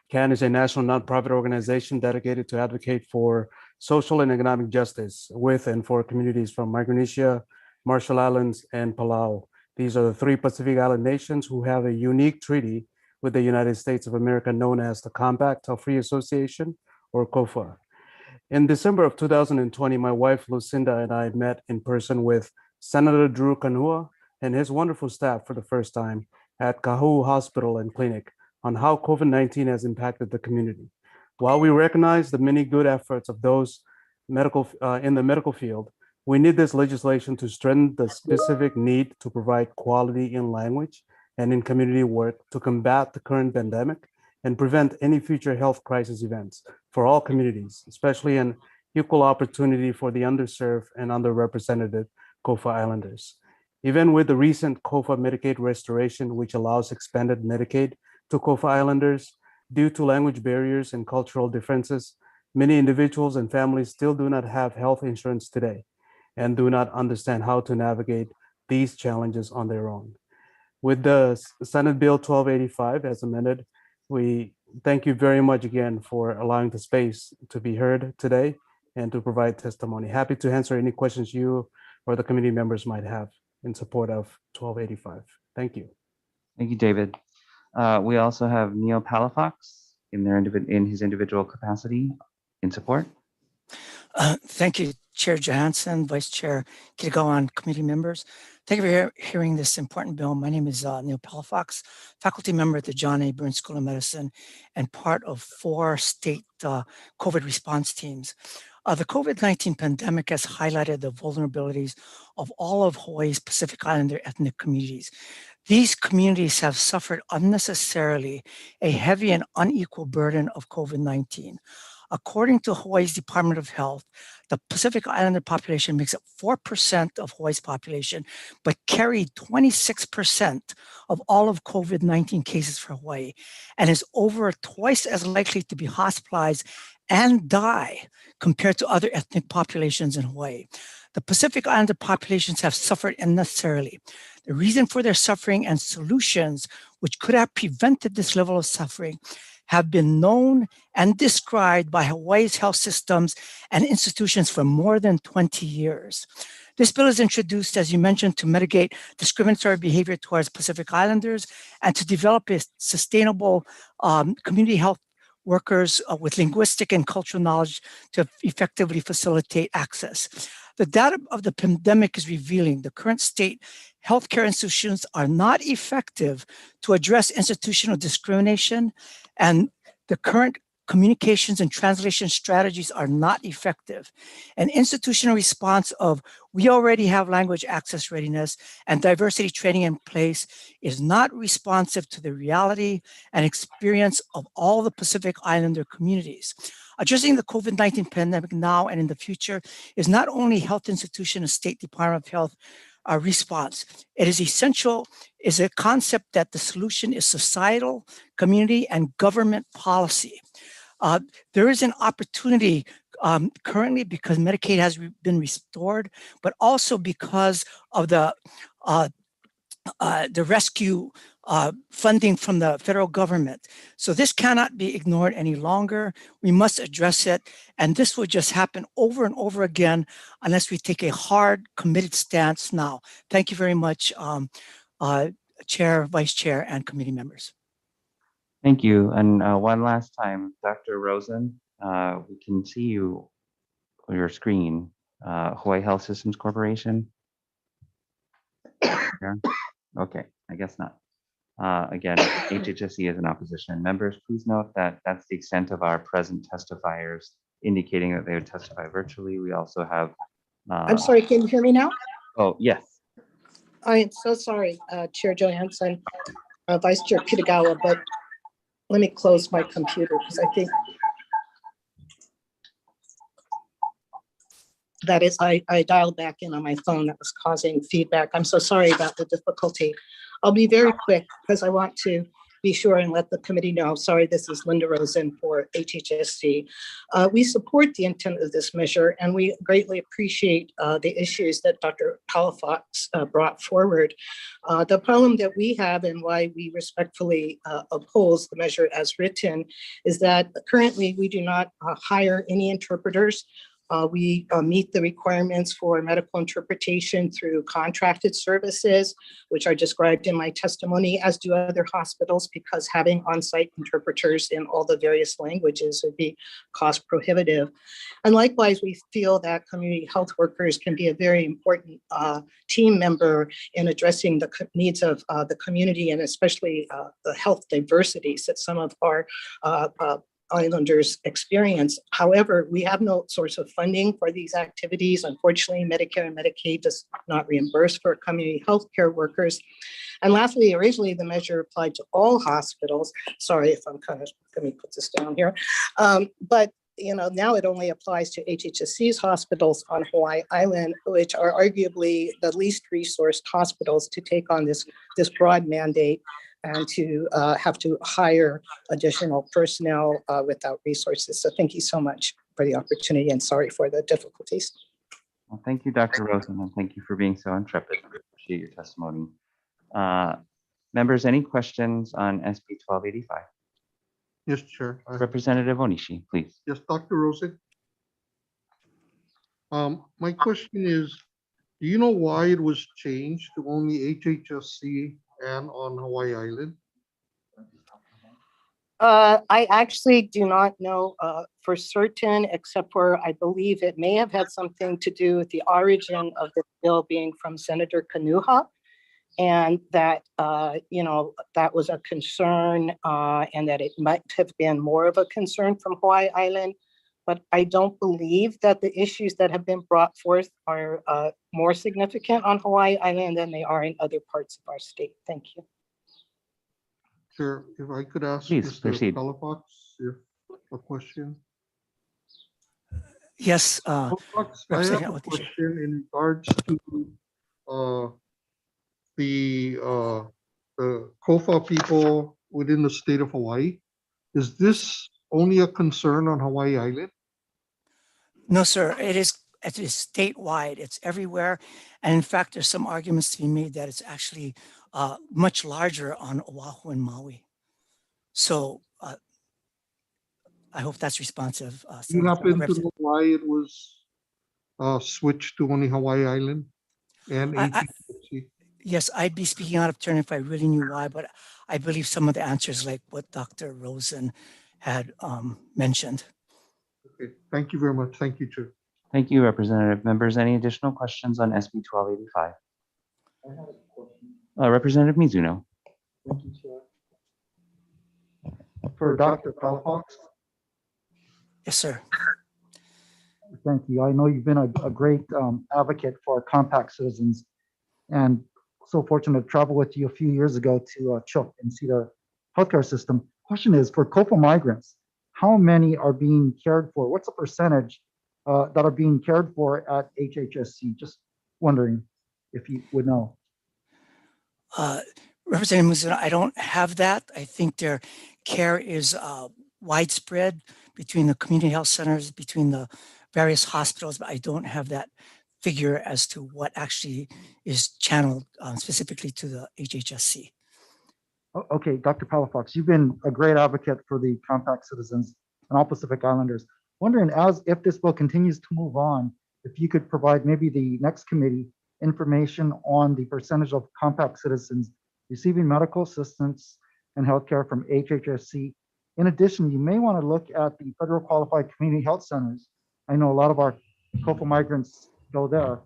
CAN is a national nonprofit organization dedicated to advocate for social and economic justice with and for communities from Micronesia, Marshall Islands, and Palau. These are the three Pacific Island nations who have a unique treaty with the United States of America known as the Compact of Free Association, or COFA. In December of 2020, my wife Lucinda and I met in person with Senator Drew Kanua and his wonderful staff for the first time at Kahu Hospital and Clinic on how COVID-19 has impacted the community. While we recognize the many good efforts of those in the medical field, we need this legislation to strengthen the specific need to provide quality in language and in community work to combat the current pandemic and prevent any future health crisis events for all communities, especially an equal opportunity for the underserved and underrepresented COFA Islanders. Even with the recent COFA Medicaid restoration, which allows expanded Medicaid to COFA Islanders, due to language barriers and cultural differences, many individuals and families still do not have health insurance today and do not understand how to navigate these challenges on their own. With the Senate Bill 1285 as amended, we thank you very much again for allowing the space to be heard today and to provide testimony. Happy to answer any questions you or the committee members might have in support of 1285. Thank you. Thank you, David. We also have Neil Palafox in his individual capacity in support. Thank you, Chair Johansson, Vice Chair Kitagawa, and committee members. Thank you for hearing this important bill. My name is Neil Palafox, faculty member at the John A. Burns School of Medicine and part of 4 state COVID response teams. The COVID-19 pandemic has highlighted the vulnerabilities of all of Hawaii's Pacific Islander ethnic communities. These communities have suffered unnecessarily a heavy and unequal burden of COVID-19. According to Hawaii's Department of Health, the Pacific Islander population makes up 4% of Hawaii's population, but carried 26% of all of COVID-19 cases for Hawaii, and is over twice as likely to be hospitalized and die compared to other ethnic populations in Hawaii. The Pacific Islander populations have suffered unnecessarily. The reason for their suffering and solutions which could have prevented this level of suffering have been known and described by Hawaii's health systems and institutions for more than 20 years. This bill is introduced, as you mentioned, to mitigate discriminatory behavior towards Pacific Islanders and to develop a sustainable community health workers with linguistic and cultural knowledge to effectively facilitate access. The data of the pandemic is revealing the current state healthcare institutions are not effective to address institutional discrimination, and the current communications and translation strategies are not effective. An institutional response of we already have language access readiness and diversity training in place is not responsive to the reality and experience of all the Pacific Islander communities. Addressing the COVID-19 pandemic now and in the future is not only health institution and State Department of Health response. It is essential, is a concept that the solution is societal, community, and government policy. There is an opportunity currently because Medicaid has been restored, but also because of the rescue funding from the federal government. So this cannot be ignored any longer. We must address it. And this will just happen over and over again unless we take a hard, committed stance now. Thank you very much, Chair, Vice Chair, and committee members. Thank you. And one last time, Dr. Rosen, we can see you on your screen, Hawaii Health Systems Corporation. Okay, I guess not. Again, HHSC is in opposition. Members, please note that that's the extent of our present testifiers indicating that they would testify virtually. We also have. I'm sorry, can you hear me now? Oh, yes. I am so sorry, Chair Johansson, Vice Chair Kitagawa, but let me close my computer because I think that is, I dialed back in on my phone that was causing feedback. I'm so sorry about the difficulty. I'll be very quick because I want to be sure and let the committee know. Sorry, this is Linda Rosen for HHSC. We support the intent of this measure and we greatly appreciate the issues that Dr. Palafox brought forward. The problem that we have and why we respectfully oppose the measure as written is that currently we do not hire any interpreters. We meet the requirements for medical interpretation through contracted services, which are described in my testimony, as do other hospitals, because having on-site interpreters in all the various languages would be cost prohibitive. And likewise, we feel that community health workers can be a very important team member in addressing the needs of the community and especially the health diversities that some of our Islanders experience. However, we have no source of funding for these activities. Unfortunately, Medicare and Medicaid does not reimburse for community health care workers. And lastly, originally the measure applied to all hospitals. Sorry if I'm let me put this down here. But now it only applies to HHSC's hospitals on Hawaii Island, which are arguably the least resourced hospitals to take on this broad mandate and to have to hire additional personnel without resources. So thank you so much for the opportunity and sorry for the difficulties. Well, thank you, Dr. Rosen, and thank you for being so intrepid. I appreciate your testimony. Members, any questions on SB 1285? Yes, Chair. Representative Onishi, please. Yes, Dr. Rosen. My question is, do you know why it was changed to only HHSC and on Hawaii Island? I actually do not know for certain, except for I believe it may have had something to do with the origin of the bill being from Senator Kanuha, and that that was a concern, and that it might have been more of a concern from Hawaii Island. But I don't believe that the issues that have been brought forth are more significant on Hawaii Island than they are in other parts of our state. Thank you. Sure. If I could ask Please Mr. proceed. Palafox a question. Yes. Palafox, I have a question in regards to the COFA people within the state of Hawaii. Is this only a concern on Hawaii Island? No, sir. It is statewide. It's everywhere. And in fact, there's some arguments to be made that it's actually much larger on Oahu and Maui. So I hope that's responsive. Do you happen to know why it was switched to only Hawaii Island and HHSC? Yes, I'd be speaking out of turn if I really knew why, but I believe some of the answers, like what Dr. Rosen had mentioned. Okay, thank you very much. Thank you, Chair. Thank you, Representative. Members, any additional questions on SB 1285? I have a question. Representative Mizuno. Thank you, Chair. For Dr. Palafox. Yes, sir. Thank you. I know you've been a great advocate for compact citizens, and so fortunate to travel with you a few years ago to Chuuk and see the healthcare system. Question is, for COFA migrants, how many are being cared for? What's the percentage that are being cared for at HHSC? Just wondering if you would know. Representative Mizuno, I don't have that. I think their care is widespread between the community health centers, between the various hospitals, but I don't have that figure as to what actually is channeled specifically to the HHSC. Okay, Dr. Palafox, you've been a great advocate for the compact citizens and all Pacific Islanders. Wondering, if this bill continues to move on, if you could provide maybe the next committee information on the percentage of compact citizens receiving medical assistance and healthcare from HHSC. In addition, you may want to look at the federal qualified community health centers. I know a lot of our COFA migrants go there,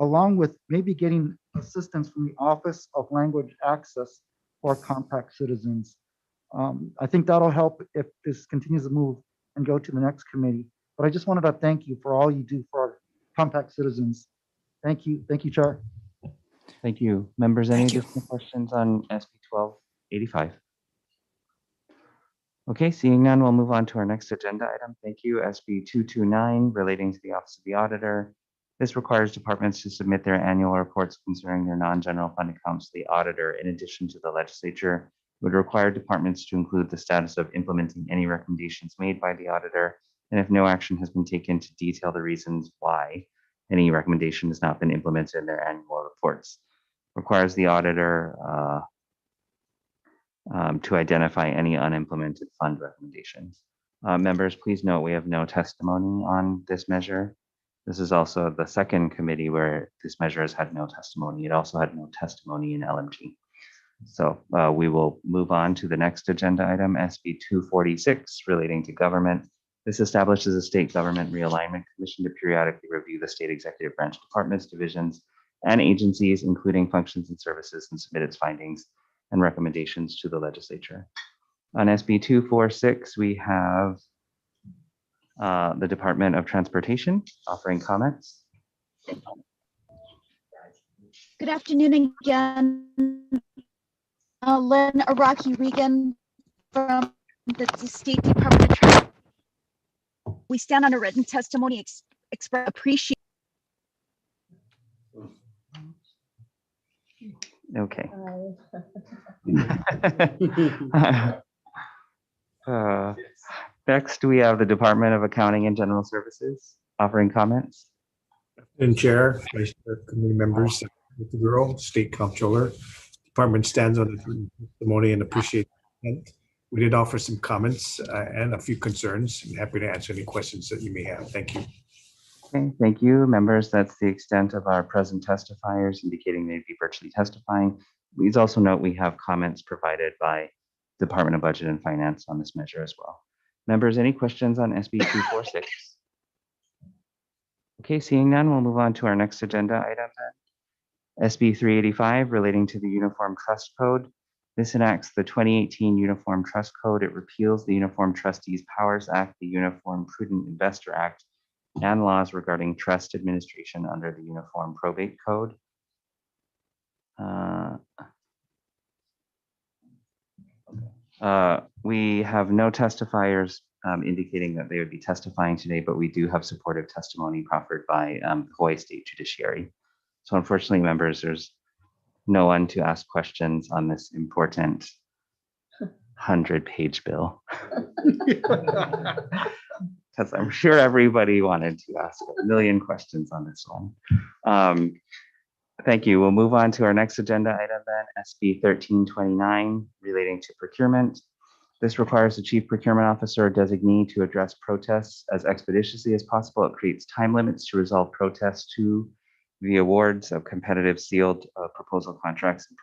along with maybe getting assistance from the Office of Language Access for compact citizens. I think that'll help if this continues to move and go to the next committee. But I just wanted to thank you for all you do for our compact citizens. Thank you. Thank you, Chair. Thank you. Members, any additional questions on SB 1285? Okay, seeing none, we'll move on to our next agenda item. Thank you. SB 229 relating to the Office of the Auditor. This requires departments to submit their annual reports concerning their non-general fund accounts to the auditor in addition to the legislature. It would require departments to include the status of implementing any recommendations made by the auditor, and if no action has been taken, to detail the reasons why any recommendation has not been implemented in their annual reports. Requires the auditor to identify any unimplemented fund recommendations. Members, please note we have no testimony on this measure. This is also the second committee where this measure has had no testimony. It also had no testimony in LMG. So we will move on to the next agenda item, SB 246, relating to government. This establishes a state government realignment commission to periodically review the state executive branch departments, divisions, and agencies, including functions and services, and submit its findings and recommendations to the legislature. On SB 246, we have the Department of Transportation offering comments. Good afternoon again. Lynn Araki Regan from the State Department of Transportation. We stand on a written testimony, express appreciation. Okay. Next, we have the Department of Accounting and General Services offering comments. And Chair, Vice Chair, committee members, the Bureau, State Comptroller, Department stands on the testimony and appreciate it. We did offer some comments and a few concerns. I'm happy to answer any questions that you may have. Thank you. Okay, thank you, members. That's the extent of our present testifiers indicating they'd be virtually testifying. Please also note we have comments provided by Department of Budget and Finance on this measure as well. Members, any questions on SB 246? Okay, seeing none, we'll move on to our next agenda item then. SB 385 relating to the Uniform Trust Code. This enacts the 2018 Uniform Trust Code. It repeals the Uniform Trustees Powers Act, the Uniform Prudent Investor Act, and laws regarding trust administration under the Uniform Probate Code. We have no testifiers indicating that they would be testifying today, but we do have supportive testimony proffered by Hawaii State Judiciary. So unfortunately, members, there's no one to ask questions on this important 100-page bill. Because I'm sure everybody wanted to ask a million questions on this one. Thank you. We'll move on to our next agenda item then, SB 1329, relating to procurement. This requires the Chief Procurement Officer or designee to address protests as expeditiously as possible. It creates time limits to resolve protests to the awards of competitive sealed proposal contracts and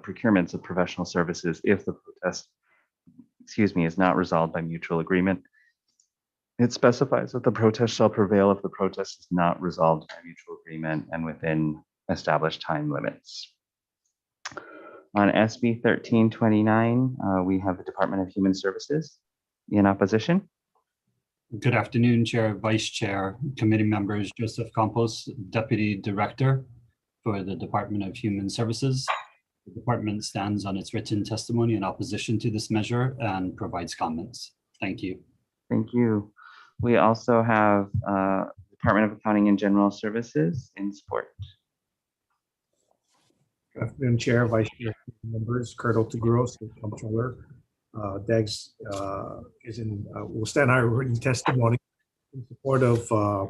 procurements of professional services if the protest, is not resolved by mutual agreement. It specifies that the protest shall prevail if the protest is not resolved by mutual agreement and within established time limits. On SB 1329, we have the Department of Human Services in opposition. Good afternoon, Chair, Vice Chair, committee members. Joseph Campos, Deputy Director for the Department of Human Services. The department stands on its written testimony in opposition to this measure and provides comments. Thank you. Thank you. We also have Department of Accounting and General Services in support. Good afternoon, Chair, Vice Chair, members, Kurt Otaguro, State Comptroller. DEGS will stand our written testimony in support of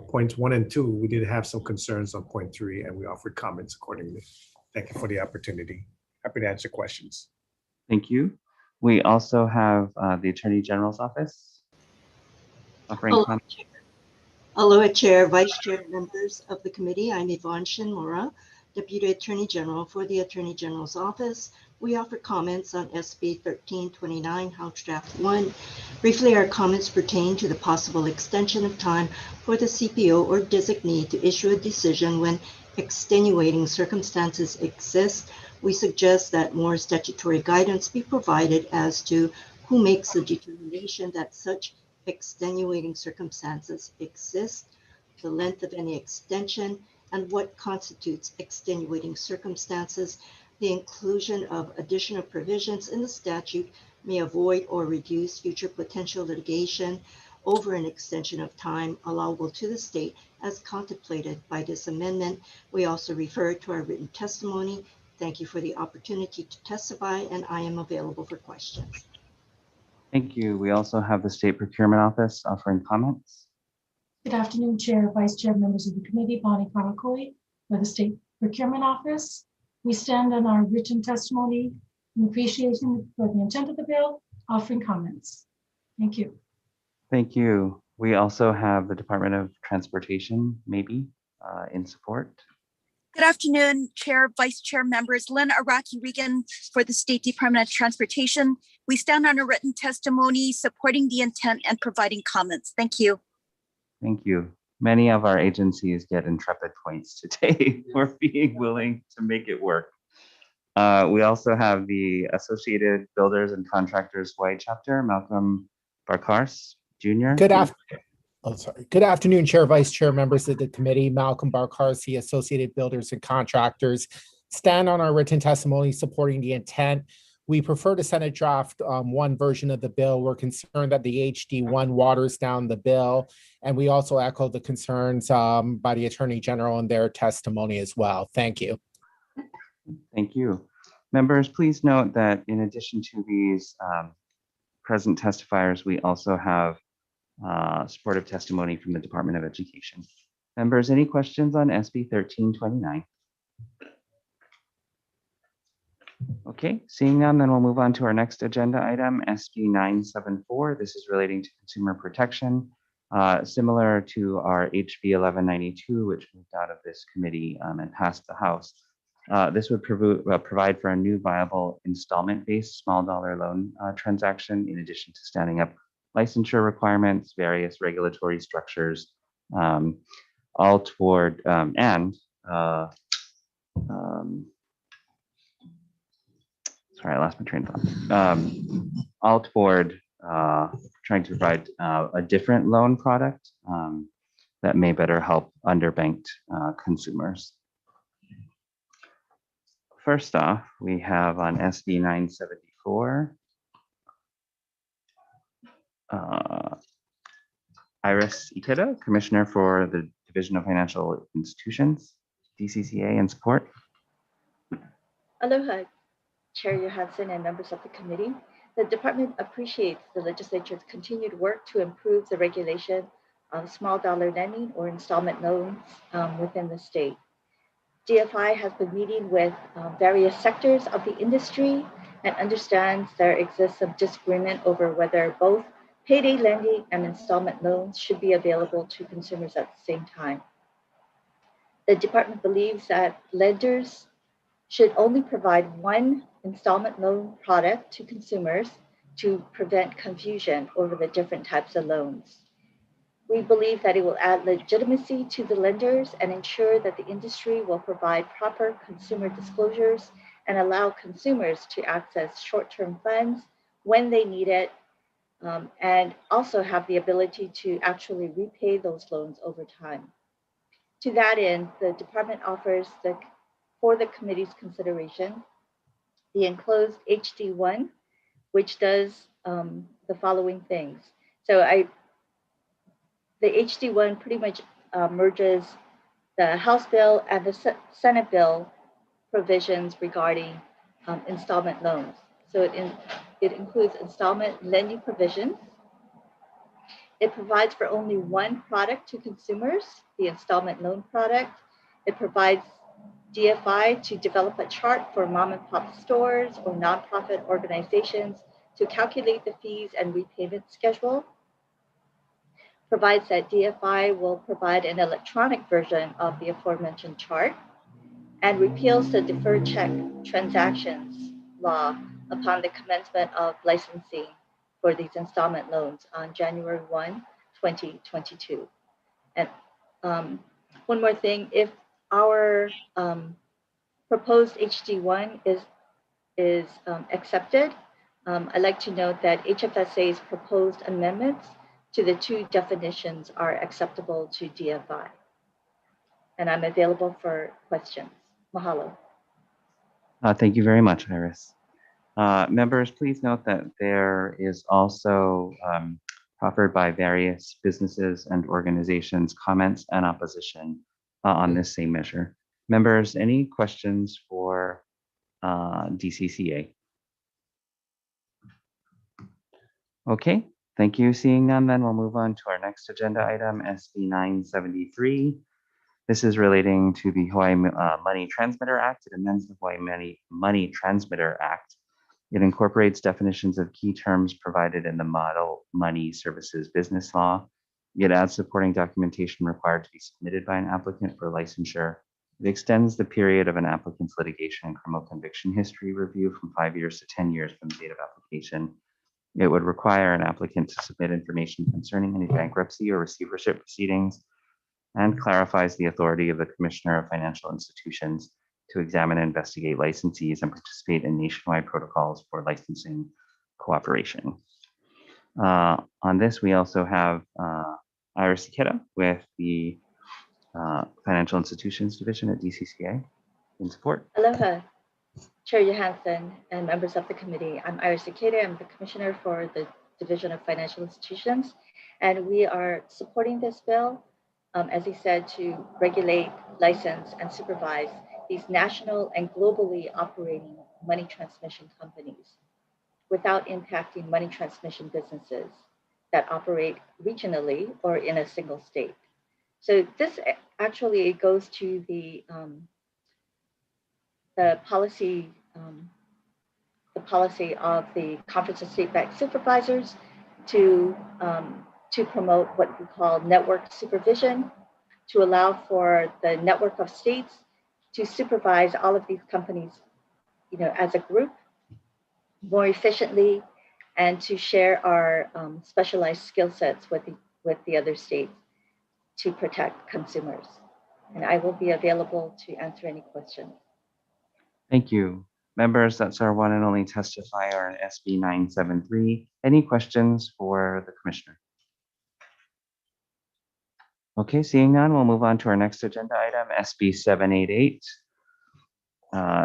points 1 and 2. We did have some concerns on point 3 and we offered comments accordingly. Thank you for the opportunity. Happy to answer questions. Thank you. We also have the Attorney General's office offering comments. Aloha, Chair, Vice Chair, members of the committee. I'm Yvonne Shinmura, Deputy Attorney General for the Attorney General's Office. We offer comments on SB 1329, House Draft 1. Briefly, our comments pertain to the possible extension of time for the CPO or designee to issue a decision when extenuating circumstances exist. We suggest that more statutory guidance be provided as to who makes the determination that such extenuating circumstances exist, the length of any extension, and what constitutes extenuating circumstances. The inclusion of additional provisions in the statute may avoid or reduce future potential litigation over an extension of time allowable to the state as contemplated by this amendment. We also refer to our written testimony. Thank you for the opportunity to testify, and I am available for questions. Thank you. We also have the State Procurement Office offering comments. Good afternoon, Chair, Vice Chair, members of the committee. Bonnie Karakoi for the State Procurement Office. We stand on our written testimony in appreciation for the intent of the bill, offering comments. Thank you. Thank you. We also have the Department of Transportation, maybe, in support. Good afternoon, Chair, Vice Chair, members. Lynn Araki Regan for the State Department of Transportation. We stand on a written testimony supporting the intent and providing comments. Thank you. Thank you. Many of our agencies get intrepid points today for being willing to make it work. We also have the Associated Builders and Contractors Hawaii Chapter, Malcolm Barkars Jr. Good afternoon, Chair, Vice Chair, members of the committee. Malcolm Barkars, Associated Builders and Contractors, stand on our written testimony supporting the intent. We prefer the Senate draft one version of the bill. We're concerned that the HD1 waters down the bill. And we also echo the concerns by the Attorney General in their testimony as well. Thank you. Thank you. Members, please note that in addition to these present testifiers, we also have supportive testimony from the Department of Education. Members, any questions on SB 1329? Okay, seeing none, then we'll move on to our next agenda item, SB 974. This is relating to consumer protection, similar to our HB 1192, which moved out of this committee and passed the House. This would provide for a new viable installment-based small dollar loan transaction, in addition to standing up licensure requirements, various regulatory structures, all toward sorry, I lost my train of thought. All toward trying to provide a different loan product that may better help underbanked consumers. First off, we have on SB 974, Iris Ikeda, Commissioner for the Division of Financial Institutions, DCCA, and support. Aloha, Chair Johansson and members of the committee. The department appreciates the legislature's continued work to improve the regulation of small dollar lending or installment loans within the state. DFI has been meeting with various sectors of the industry and understands there exists some disagreement over whether both payday lending and installment loans should be available to consumers at the same time. The department believes that lenders should only provide one installment loan product to consumers to prevent confusion over the different types of loans. We believe that it will add legitimacy to the lenders and ensure that the industry will provide proper consumer disclosures and allow consumers to access short-term funds when they need it, and also have the ability to actually repay those loans over time. To that end, the department offers for the committee's consideration the enclosed HD1, which does the following things. So the HD1 pretty much merges the House bill and the Senate bill provisions regarding installment loans. So it includes installment lending provisions. It provides for only one product to consumers, the installment loan product. It provides DFI to develop a chart for mom and pop stores or nonprofit organizations to calculate the fees and repayment schedule. Provides that DFI will provide an electronic version of the aforementioned chart, and repeals the deferred check transactions law upon the commencement of licensing for these installment loans on January 1, 2022. And one more thing, if our proposed HD1 is accepted, I'd like to note that HFSA's proposed amendments to the two definitions are acceptable to DFI. And I'm available for questions. Mahalo. Thank you very much, Iris. Members, please note that there is also proffered by various businesses and organizations comments and opposition on this same measure. Members, any questions for DCCA? Okay, thank you. Seeing none, then we'll move on to our next agenda item, SB 973. This is relating to the Hawaii Money Transmitter Act. It amends the Hawaii Money Transmitter Act. It incorporates definitions of key terms provided in the Model Money Services Business Law. It adds supporting documentation required to be submitted by an applicant for licensure. It extends the period of an applicant's litigation and criminal conviction history review from 5 years to 10 years from the date of application. It would require an applicant to submit information concerning any bankruptcy or receivership proceedings, and clarifies the authority of the Commissioner of Financial Institutions to examine and investigate licensees and participate in nationwide protocols for licensing cooperation. On this, we also have Iris Ikeda with the Financial Institutions Division at DCCA in support. Aloha, Chair Johansson and members of the committee. I'm Iris Ikeda. I'm the Commissioner for the Division of Financial Institutions, and we are supporting this bill, as he said, to regulate, license, and supervise these national and globally operating money transmission companies without impacting money transmission businesses that operate regionally or in a single state. So this actually goes to the policy of the Conference of State Bank Supervisors to promote what we call network supervision, to allow for the network of states to supervise all of these companies, as a group more efficiently, and to share our specialized skill sets with the other states to protect consumers. And I will be available to answer any questions. Thank you. Members, that's our one and only testifier on SB 973. Any questions for the Commissioner? Okay, seeing none, we'll move on to our next agenda item, SB 788.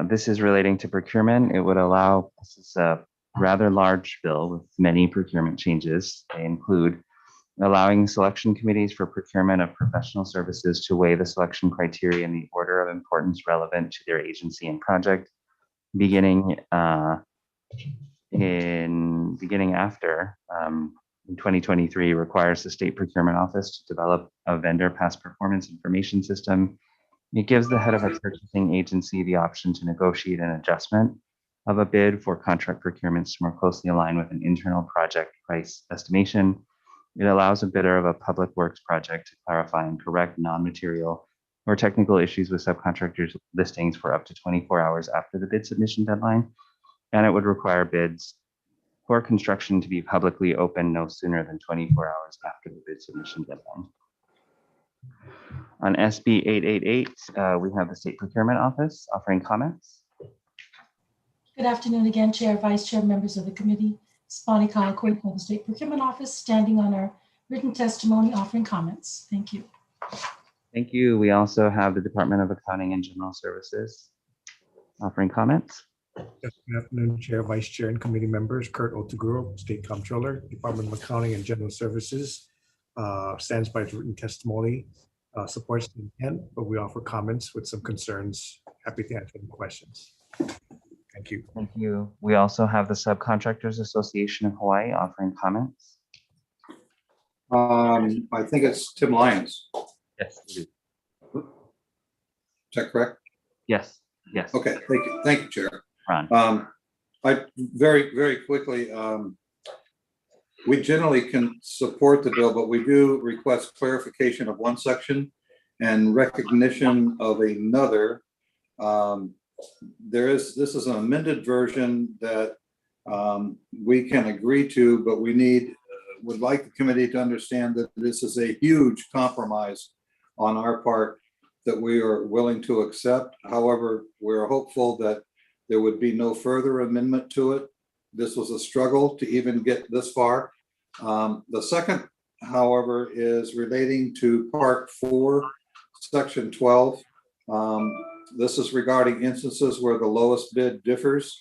This is relating to procurement. It would allow, this is a rather large bill with many procurement changes. They include allowing selection committees for procurement of professional services to weigh the selection criteria in the order of importance relevant to their agency and project, beginning after in 2023 requires the State Procurement Office to develop a vendor past performance information system. It gives the head of a purchasing agency the option to negotiate an adjustment of a bid for contract procurements to more closely align with an internal project price estimation. It allows a bidder of a public works project to clarify and correct non-material or technical issues with subcontractors' listings for up to 24 hours after the bid submission deadline. And it would require bids for construction to be publicly open no sooner than 24 hours after the bid submission deadline. On SB 888, we have the State Procurement Office offering comments. Good afternoon again, Chair, Vice Chair, members of the committee. Bonnie Kalakoi from the State Procurement Office, standing on our written testimony offering comments. Thank you. Thank you. We also have the Department of Accounting and General Services offering comments. Yes, good afternoon, Chair, Vice Chair, and committee members. Kurt Otaguro, State Comptroller, Department of Accounting and General Services, stands by its written testimony, supports the intent, but we offer comments with some concerns. Happy to answer any questions. Thank you. Thank you. We also have the Subcontractors Association of Hawaii offering comments. I think it's Tim Lyons. Yes, it is. Is that correct? Yes. Yes. Okay. Thank you. Thank you, Chair. Ron. I very quickly. We generally can support the bill, but we do request clarification of one section and recognition of another. This is an amended version that we can agree to, but we would like the committee to understand that this is a huge compromise on our part that we are willing to accept. However, we're hopeful that there would be no further amendment to it. This was a struggle to even get this far. The second, however, is relating to Part 4, Section 12. This is regarding instances where the lowest bid differs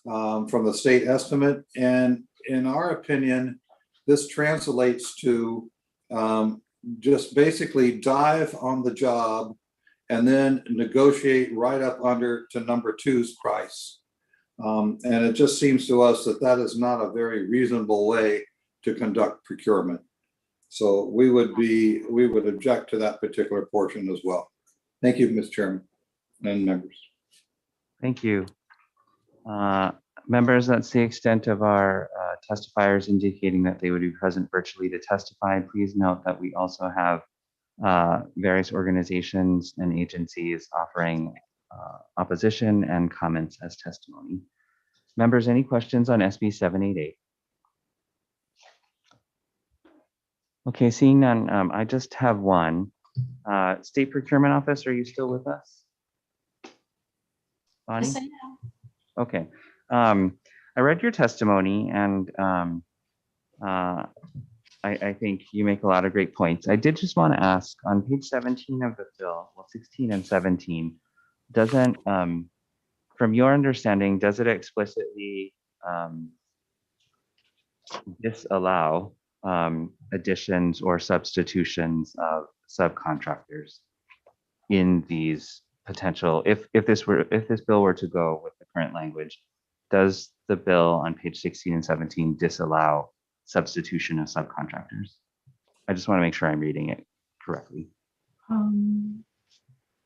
from the state estimate. And in our opinion, this translates to just basically dive on the job and then negotiate right up under to number 2's price. And it just seems to us that that is not a very reasonable way to conduct procurement. So we would object to that particular portion as well. Thank you, Mr. Chairman and members. Thank you. Members, that's the extent of our testifiers indicating that they would be present virtually to testify. Please note that we also have various organizations and agencies offering opposition and comments as testimony. Members, any questions on SB 788? Okay, seeing none, I just have one. State Procurement Office, are you still with us? Bonnie? Yes, I am. Okay. I read your testimony and I think you make a lot of great points. I did just want to ask on page 17 of the bill, well, 16 and 17, doesn't from your understanding, does it explicitly disallow additions or substitutions of subcontractors in these potential, if this bill were to go with the current language, does the bill on page 16 and 17 disallow substitution of subcontractors? I just want to make sure I'm reading it correctly.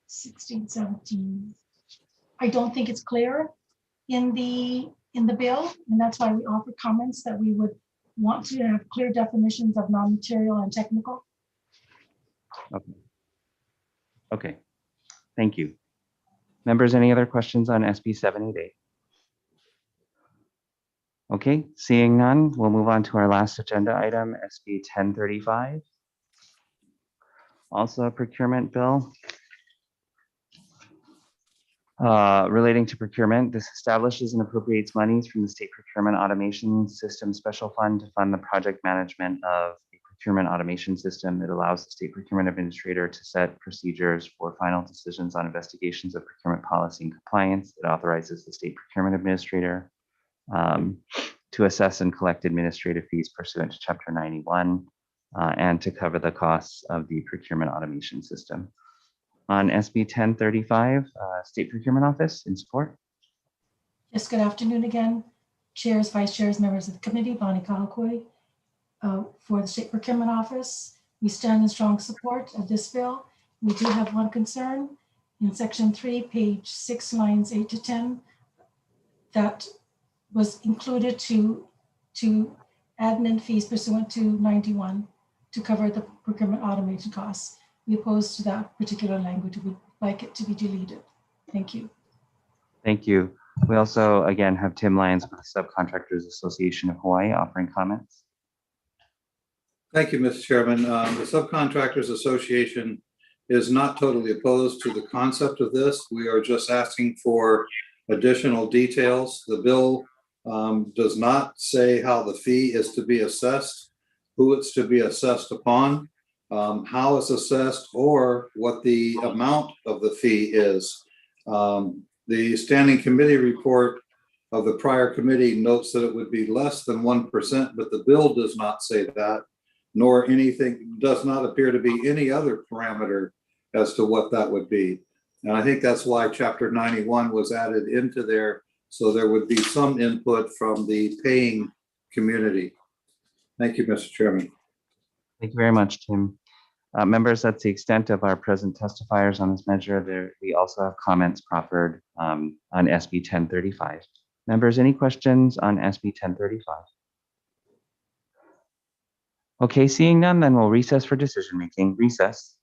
16, 17. I don't think it's clear in the bill, and that's why we offer comments that we would want to have clear definitions of non-material and technical. Okay. Okay. Thank you. Members, any other questions on SB 788? Okay, seeing none, we'll move on to our last agenda item, SB 1035. Also a procurement bill. Relating to procurement, this establishes and appropriates monies from the State Procurement Automation System Special Fund to fund the project management of a procurement automation system. It allows the State Procurement Administrator to set procedures for final decisions on investigations of procurement policy and compliance. It authorizes the State Procurement Administrator to assess and collect administrative fees pursuant to Chapter 91 and to cover the costs of the procurement automation system. On SB 1035, State Procurement Office, in support. Yes, good afternoon again. Chairs, vice chairs, members of the committee, Bonnie Kalakoi. For the State Procurement Office, we stand in strong support of this bill. We do have one concern in section 3, page 6, lines 8 to 10, that was included to admin fees pursuant to 91 to cover the procurement automation costs. We oppose to that particular language. We would like it to be deleted. Thank you. Thank you. We also, again, have Tim Lyons with the Subcontractors Association of Hawaii offering comments. Thank you, Mr. Chairman. The Subcontractors Association is not totally opposed to the concept of this. We are just asking for additional details. The bill does not say how the fee is to be assessed, who it's to be assessed upon, how it's assessed, or what the amount of the fee is. The standing committee report of the prior committee notes that it would be less than 1%, but the bill does not say that, nor anything, does not appear to be any other parameter as to what that would be. And I think that's why Chapter 91 was added into there, so there would be some input from the paying community. Thank you, Mr. Chairman. Thank you very much, Tim. Members, that's the extent of our present testifiers on this measure. We also have comments proffered on SB 1035. Members, any questions on SB 1035? Okay, seeing none, then we'll recess for decision making. Recess.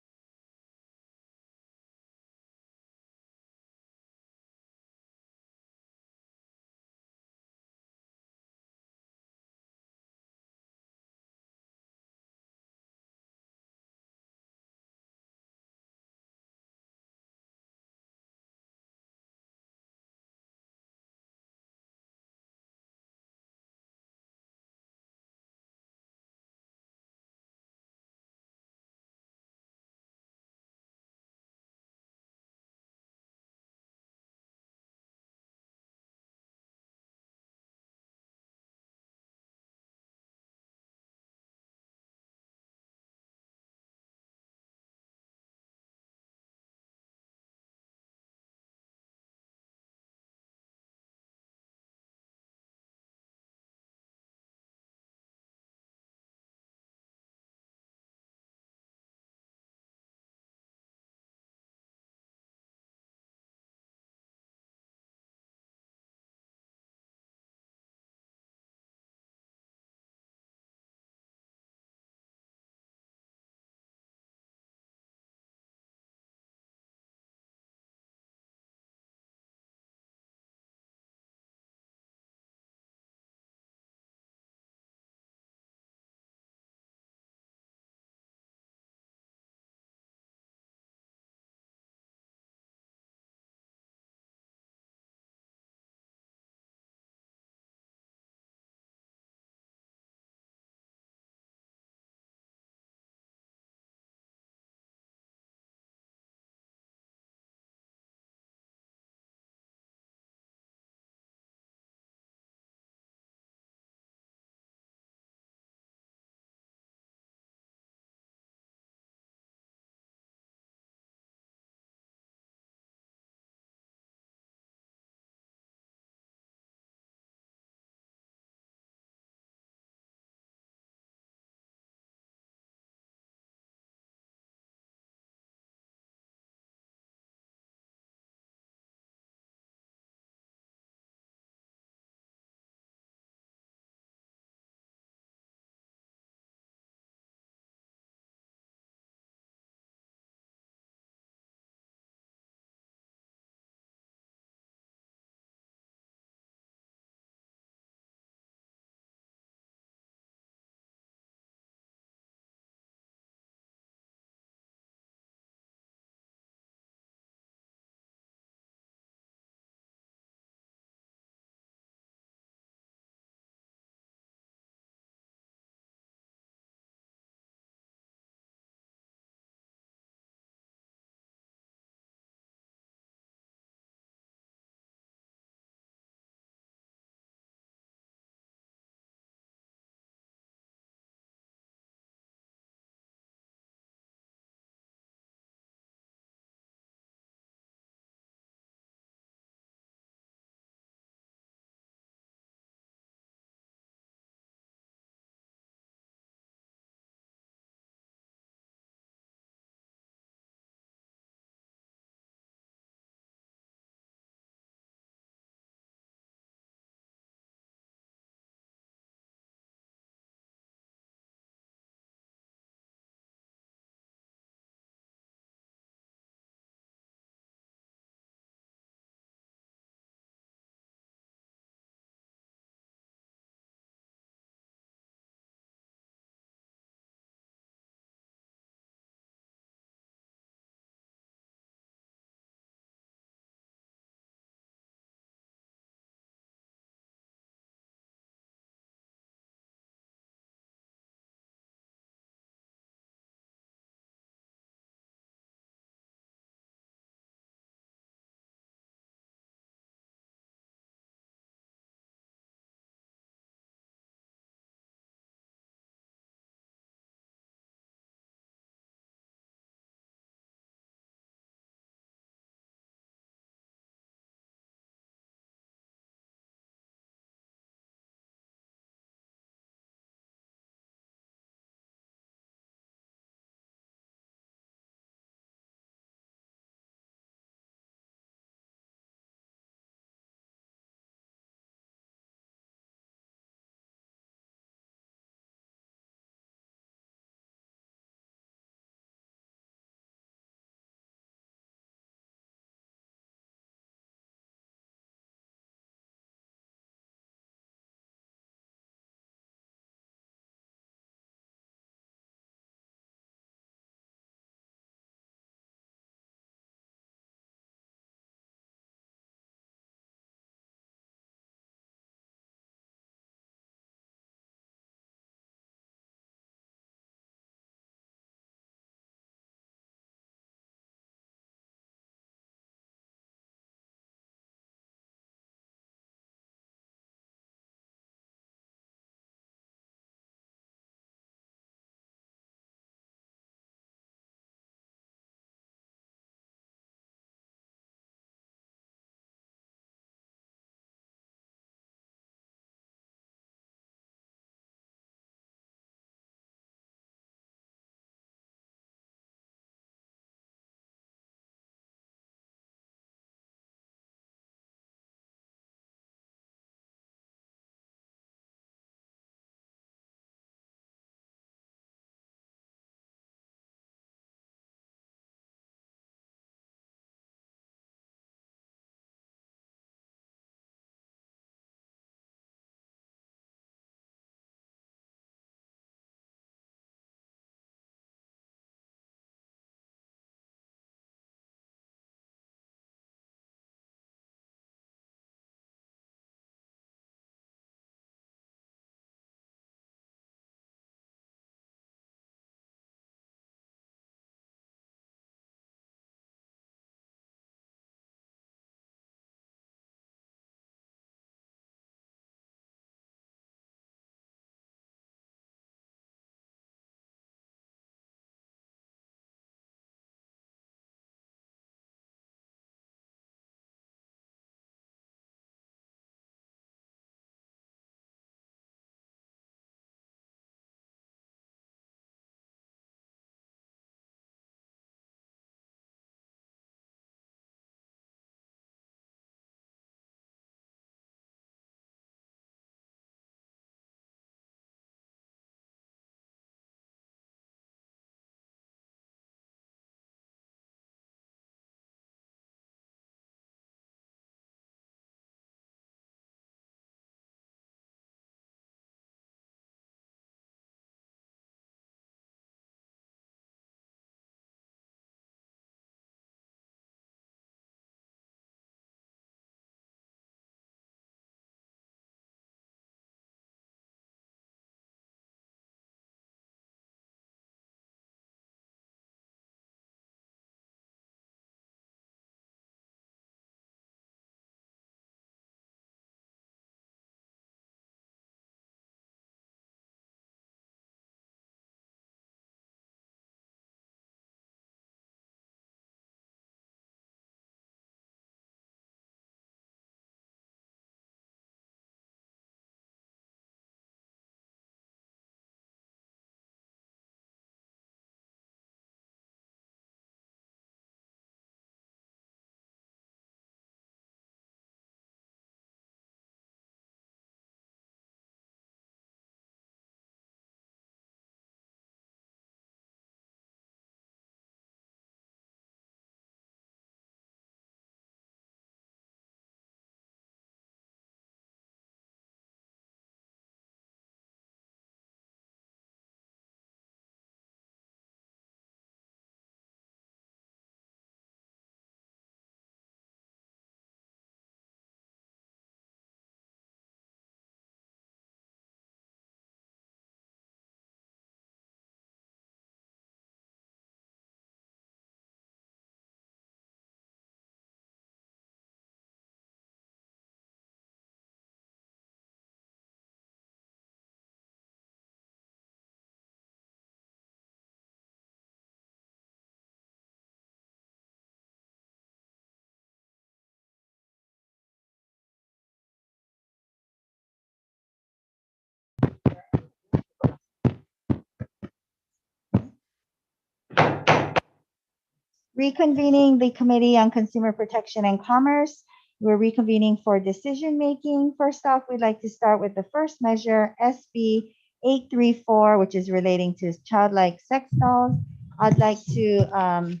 Reconvening the Committee on Consumer Protection and Commerce. We're reconvening for decision-making. First off, we'd like to start with the first measure, SB 834, which is relating to childlike sex dolls. I'd like to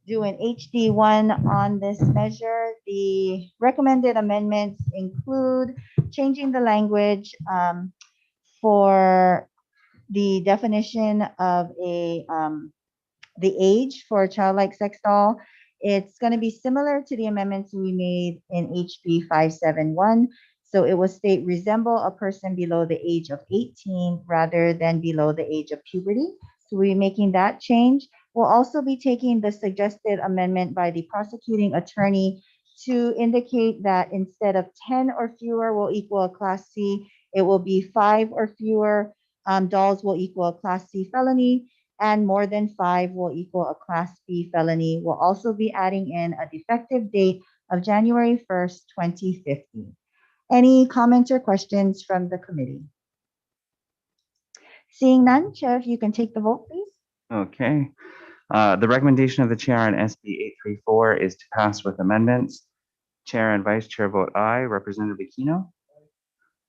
do an HD1 on this measure. The recommended amendments include changing the language for the definition of the age for a childlike sex doll. It's going to be similar to the amendments we made in HB 571. So it will state resemble a person below the age of 18 rather than below the age of puberty. So we're making that change. We'll also be taking the suggested amendment by the prosecuting attorney to indicate that instead of 10 or fewer will equal a Class C, it will be 5 or fewer dolls will equal a Class C felony, and more than 5 will equal a Class B felony. We'll also be adding in a defective date of January 1st, 2050. Any comments or questions from the committee? Seeing none, Chair, if you can take the vote, please. Okay. The recommendation of the chair on SB 834 is to pass with amendments. Chair and Vice Chair vote aye. Representative Aquino?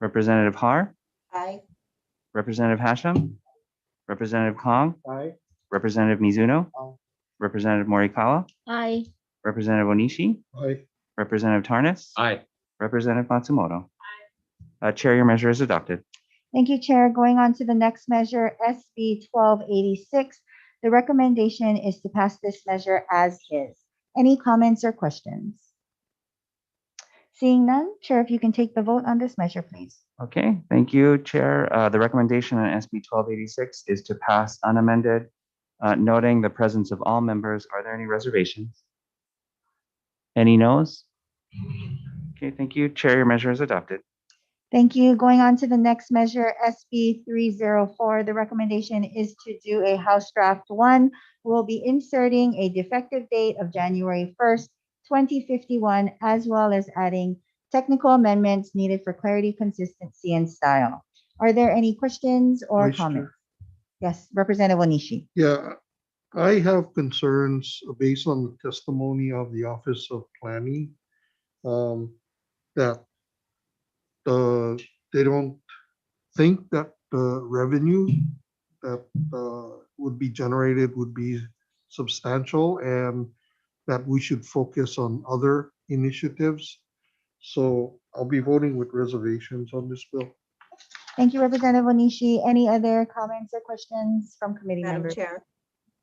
Representative Har? Aye. Representative Hashem? Representative Kong? Aye. Representative Mizuno? Aye. Representative Morikawa? Aye. Representative Onishi? Aye. Representative Tarnas? Aye. Representative Matsumoto? Chair, your measure is adopted. Thank you, Chair. Going on to the next measure, SB 1286. The recommendation is to pass this measure as is. Any comments or questions? Seeing none, Chair, if you can take the vote on this measure, please. Okay, thank you, Chair. The recommendation on SB 1286 is to pass unamended, noting the presence of all members. Are there any reservations? Any noes? Okay, thank you. Chair, your measure is adopted. Thank you. Going on to the next measure, SB 304. The recommendation is to do a House Draft 1. We'll be inserting a defective date of January 1st, 2051, as well as adding technical amendments needed for clarity, consistency, and style. Are there any questions or Vice Chair. comments? Yes, Representative Onishi. Yeah, I have concerns based on the testimony of the Office of Planning that they don't think that the revenue that would be generated would be substantial and that we should focus on other initiatives. So I'll be voting with reservations on this bill. Thank you, Representative Onishi. Any other comments or questions from committee Madam members? Chair.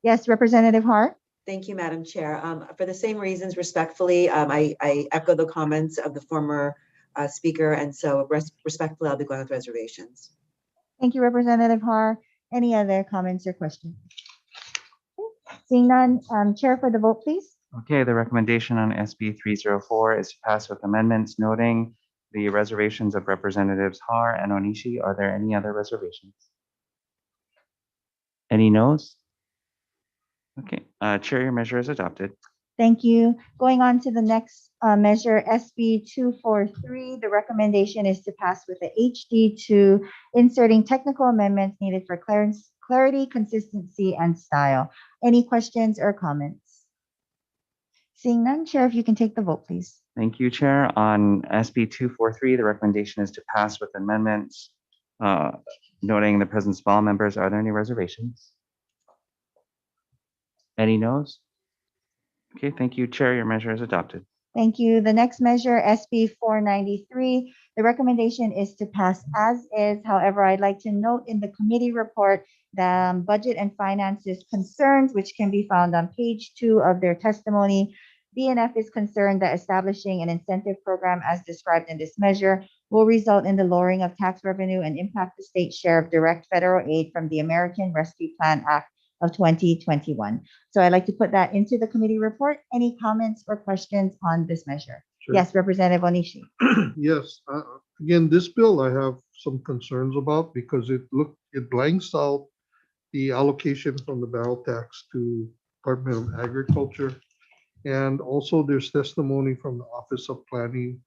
Yes, Representative Hart. Thank you, Madam Chair. For the same reasons, respectfully, I echo the comments of the former speaker, and so respectfully, I'll be going with reservations. Thank you, Representative Har. Any other comments or questions? Seeing none, Chair for the vote, please. Okay, the recommendation on SB 304 is to pass with amendments, noting the reservations of Representatives Har and Onishi. Are there any other reservations? Any noes? Okay, Chair, your measure is adopted. Thank you. Going on to the next measure, SB 243. The recommendation is to pass with the HD2, inserting technical amendments needed for clarity, consistency, and style. Any questions or comments? Seeing none, Chair, if you can take the vote, please. Thank you, Chair. On SB 243, the recommendation is to pass with amendments, noting the presence of all members. Are there any reservations? Any noes? Okay, thank you, Chair. Your measure is adopted. Thank you. The next measure, SB 493. The recommendation is to pass as is. However, I'd like to note in the committee report the Budget and Finances concerns, which can be found on page 2 of their testimony. BNF is concerned that establishing an incentive program as described in this measure will result in the lowering of tax revenue and impact the state share of direct federal aid from the American Rescue Plan Act of 2021. So I'd like to put that into the committee report. Any comments or questions on this measure? Sure. Yes, Representative Onishi. Yes, again, this bill I have some concerns about because it blanks out the allocation from the barrel tax to Department of Agriculture. And also there's testimony from the Office of Planning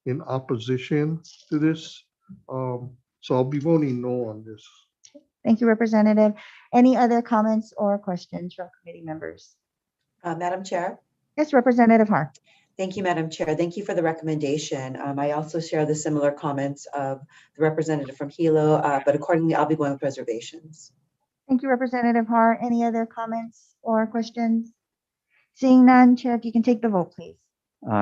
in opposition to this. So I'll be voting no on this. Thank you, Representative. Any other comments or questions from committee members? Madam Chair. Yes, Representative Har. Thank you, Madam Chair. Thank you for the recommendation. I also share the similar comments of the representative from Hilo, but accordingly, I'll be going with reservations. Thank you, Representative Har. Any other comments or questions? Seeing none, Chair, if you can take the vote, please.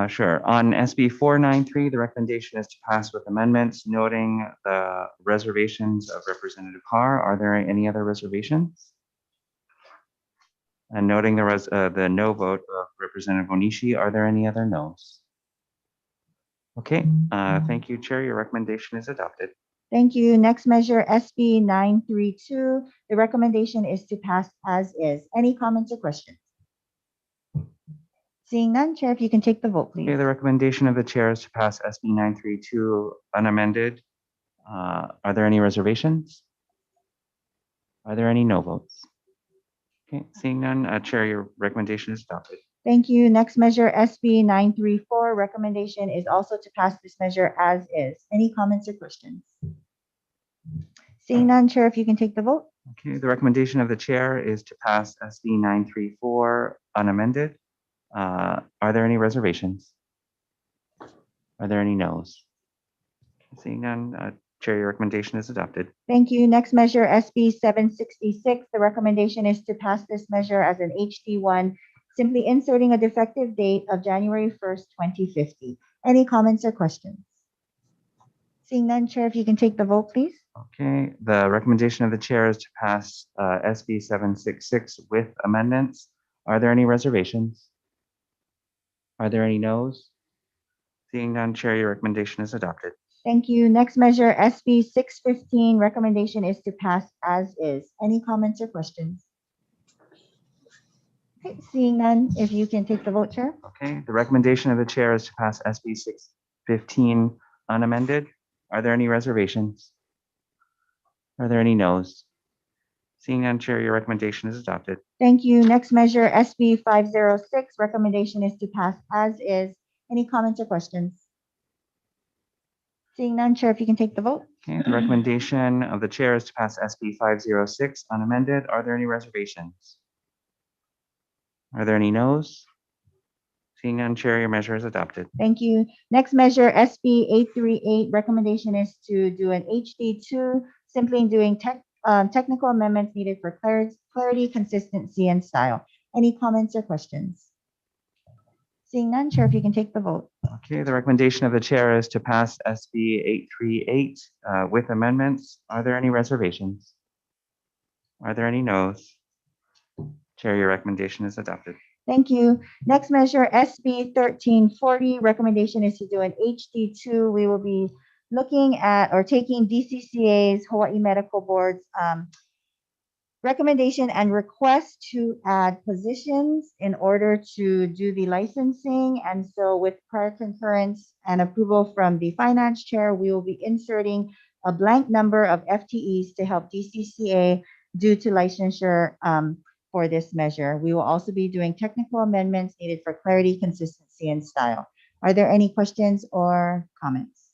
Sure. On SB 493, the recommendation is to pass with amendments, noting the reservations of Representative Har. Are there any other reservations? And noting the no vote of Representative Onishi, are there any other no's? Okay, thank you, Chair. Your recommendation is adopted. Thank you. Next measure, SB 932. The recommendation is to pass as is. Any comments or questions? Seeing none, Chair, if you can take the vote, please. Okay, the recommendation of the chair is to pass SB 932 unamended. Are there any reservations? Are there any no votes? Okay, seeing none, Chair, your recommendation is adopted. Thank you. Next measure, SB 934. Recommendation is also to pass this measure as is. Any comments or questions? Seeing none, Chair, if you can take the vote. Okay, the recommendation of the chair is to pass SB 934 unamended. Are there any reservations? Are there any no's? Seeing none, Chair, your recommendation is adopted. Thank you. Next measure, SB 766. The recommendation is to pass this measure as an HD1, simply inserting a defective date of January 1st, 2050. Any comments or questions? Seeing none, Chair, if you can take the vote, please. Okay, the recommendation of the chair is to pass SB 766 with amendments. Are there any reservations? Are there any no's? Seeing none, Chair, your recommendation is adopted. Thank you. Next measure, SB 615. Recommendation is to pass as is. Any comments or questions? Okay, seeing none, if you can take the vote, Chair. Okay, the recommendation of the chair is to pass SB 615 unamended. Are there any reservations? Are there any no's? Seeing none, Chair, your recommendation is adopted. Thank you. Next measure, SB 506. Recommendation is to pass as is. Any comments or questions? Seeing none, Chair, if you can take the vote. Okay, the recommendation of the chair is to pass SB 506 unamended. Are there any reservations? Are there any no's? Seeing none, Chair, your measure is adopted. Thank you. Next measure, SB 838. Recommendation is to do an HD2, simply doing technical amendments needed for clarity, consistency, and style. Any comments or questions? Seeing none, Chair, if you can take the vote. Okay, the recommendation of the chair is to pass SB 838 with amendments. Are there any reservations? Are there any no's? Chair, your recommendation is adopted. Thank you. Next measure, SB 1340. Recommendation is to do an HD2. We will be looking at or taking DCCA's Hawaii Medical Board's recommendation and request to add positions in order to do the licensing. And so with prior concurrence and approval from the finance chair, we will be inserting a blank number of FTEs to help DCCA due to licensure for this measure. We will also be doing technical amendments needed for clarity, consistency, and style. Are there any questions or comments?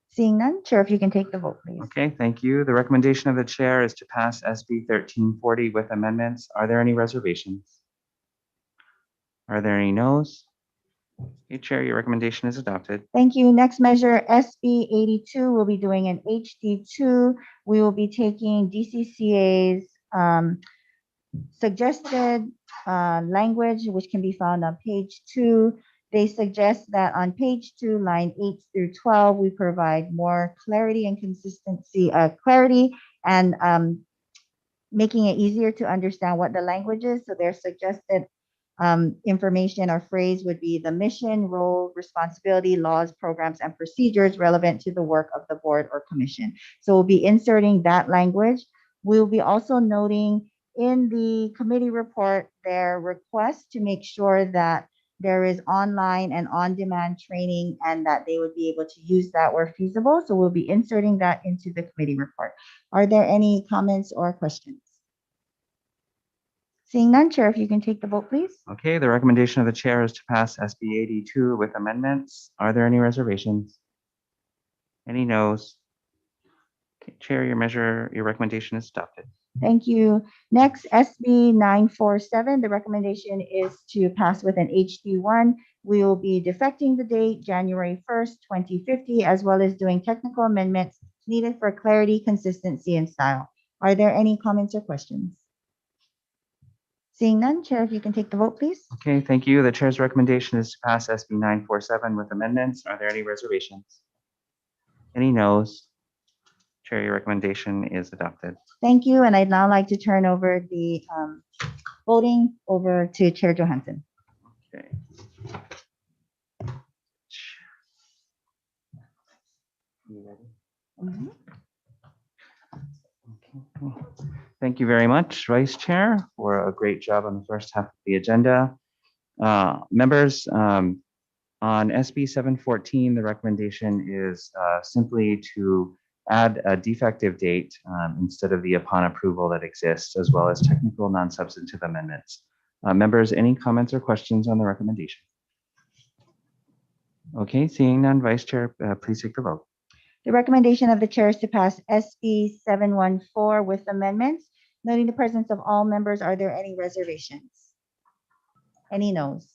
Seeing none, Chair, if you can take the vote, please. Okay, thank you. The recommendation of the chair is to pass SB 1340 with amendments. Are there any reservations? Are there any no's? Okay, Chair, your recommendation is adopted. Thank you. Next measure, SB 82. We'll be doing an HD2. We will be taking DCCA's suggested language, which can be found on page 2. They suggest that on page 2, line 8 through 12, we provide more clarity and consistency, and making it easier to understand what the language is. So their suggested information or phrase would be the mission, role, responsibility, laws, programs, and procedures relevant to the work of the board or commission. So we'll be inserting that language. We'll be also noting in the committee report their request to make sure that there is online and on-demand training and that they would be able to use that where feasible. So we'll be inserting that into the committee report. Are there any comments or questions? Seeing none, Chair, if you can take the vote, please. Okay, the recommendation of the chair is to pass SB 82 with amendments. Are there any reservations? Any no's? Okay, Chair, your recommendation is adopted. Thank you. Next, SB 947, the recommendation is to pass with an HD1. We will be defecting the date January 1st, 2050, as well as doing technical amendments needed for clarity, consistency, and style. Are there any comments or questions? Seeing none, Chair, if you can take the vote, please. Okay, thank you. The chair's recommendation is to pass SB 947 with amendments. Are there any reservations? Any noes? Chair, your recommendation is adopted. Thank you, and I'd now like to turn over the voting over to Chair Johansson. Okay. You ready? Thank you very much, Vice Chair, for a great job on the first half of the agenda. Members, on SB 714, the recommendation is simply to add a defective date instead of the upon approval that exists, as well as technical non-substantive amendments. Members, any comments or questions on the recommendation? Okay, seeing none, Vice Chair, please take the vote. The recommendation of the chair is to pass SB 714 with amendments. Noting the presence of all members, are there any reservations? Any noes?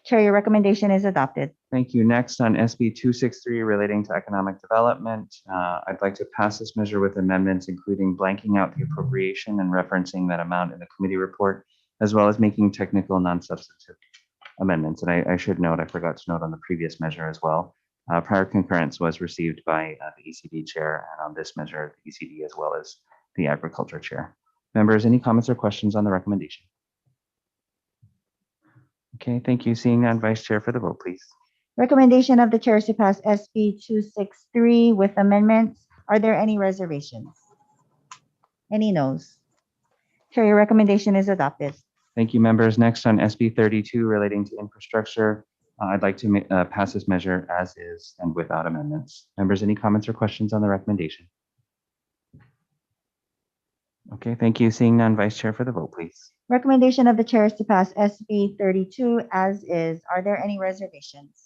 Chair, your recommendation is adopted. Thank you. Next, on SB 263 relating to economic development, I'd like to pass this measure with amendments, including blanking out the appropriation and referencing that amount in the committee report, as well as making technical non-substantive amendments. And I should note, I forgot to note on the previous measure as well, prior concurrence was received by the ECD chair, and on this measure, the ECD as well as the agriculture chair. Members, any comments or questions on the recommendation? Okay, thank you. Seeing none, Vice Chair, for the vote, please. Recommendation of the chair is to pass SB 263 with amendments. Are there any reservations? Any noes? Chair, your recommendation is adopted. Thank you, members. Next, on SB 32 relating to infrastructure, I'd like to pass this measure as is and without amendments. Members, any comments or questions on the recommendation? Okay, thank you. Seeing none, Vice Chair, for the vote, please. Recommendation of the chair is to pass SB 32 as is. Are there any reservations?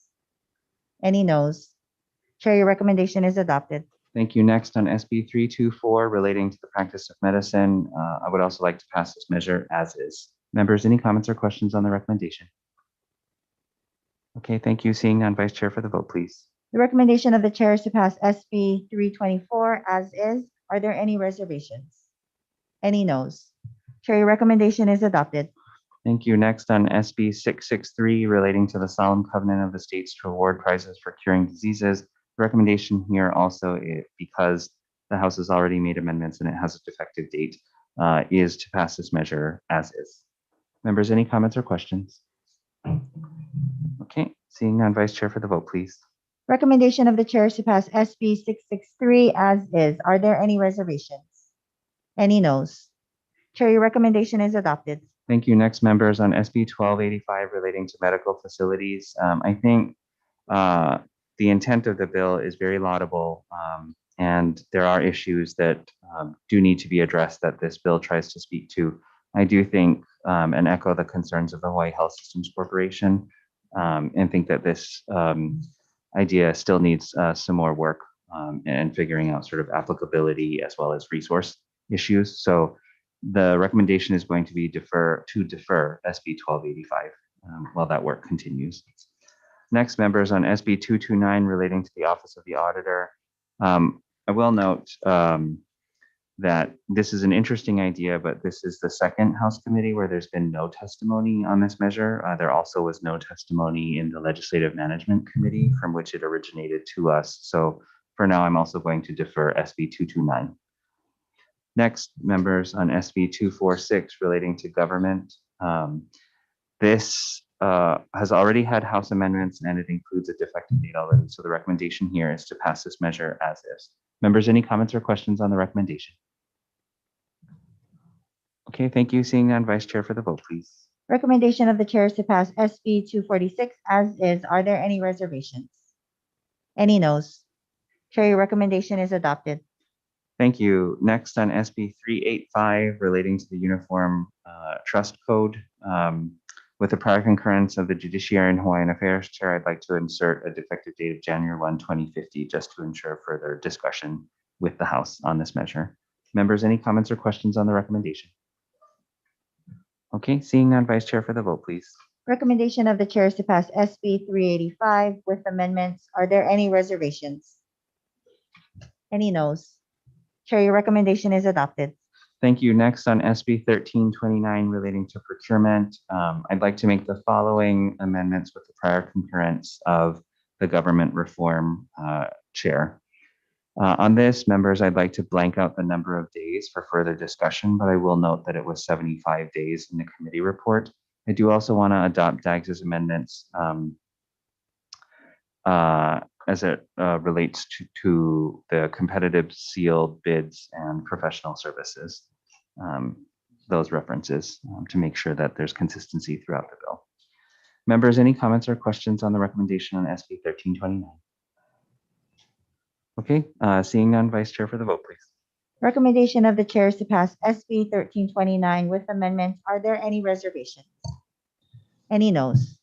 Any noes? Chair, your recommendation is adopted. Thank you. Next, on SB 324 relating to the practice of medicine, I would also like to pass this measure as is. Members, any comments or questions on the recommendation? Okay, thank you. Seeing none, Vice Chair, for the vote, please. The recommendation of the chair is to pass SB 324 as is. Are there any reservations? Any noes? Chair, your recommendation is adopted. Thank you. Next, on SB 663 relating to the solemn covenant of the states to award prizes for curing diseases. The recommendation here also, because the House has already made amendments and it has a defective date, is to pass this measure as is. Members, any comments or questions? Okay, seeing none, Vice Chair, for the vote, please. Recommendation of the chair is to pass SB 663 as is. Are there any reservations? Any noes? Chair, your recommendation is adopted. Thank you. Next, members, on SB 1285 relating to medical facilities. I think the intent of the bill is very laudable, and there are issues that do need to be addressed that this bill tries to speak to. I do think and echo the concerns of the Hawaii Health Systems Corporation, and think that this idea still needs some more work and figuring out sort of applicability as well as resource issues. So the recommendation is going to be defer SB 1285 while that work continues. Next, members, on SB 229 relating to the Office of the Auditor. I will note that this is an interesting idea, but this is the second House committee where there's been no testimony on this measure. There also was no testimony in the Legislative Management Committee from which it originated to us. So for now, I'm also going to defer SB 229. Next, members, on SB 246 relating to government. This has already had House amendments and it includes a defective date already. So the recommendation here is to pass this measure as is. Members, any comments or questions on the recommendation? Okay, thank you. Seeing none, Vice Chair, for the vote, please. Recommendation of the chair is to pass SB 246 as is. Are there any reservations? Any noes? Chair, your recommendation is adopted. Thank you. Next, on SB 385 relating to the Uniform Trust Code. With the prior concurrence of the Judiciary and Hawaiian Affairs Chair, I'd like to insert a defective date of January 1, 2050, just to ensure further discussion with the House on this measure. Members, any comments or questions on the recommendation? Okay, seeing none, Vice Chair for the vote, please. Recommendation of the chair is to pass SB 385 with amendments. Are there any reservations? Any noes? Chair, your recommendation is adopted. Thank you. Next on SB 1329 relating to procurement, I'd like to make the following amendments with the prior concurrence of the government reform chair. On this, members, I'd like to blank out the number of days for further discussion, but I will note that it was 75 days in the committee report. I do also want to adopt Dags's amendments as it relates to the competitive sealed bids and professional services, those references to make sure that there's consistency throughout the bill. Members, any comments or questions on the recommendation on SB 1329? Okay, seeing none, Vice Chair for the vote, please. Recommendation of the chair is to pass SB 1329 with amendments. Are there any reservations? Any noes?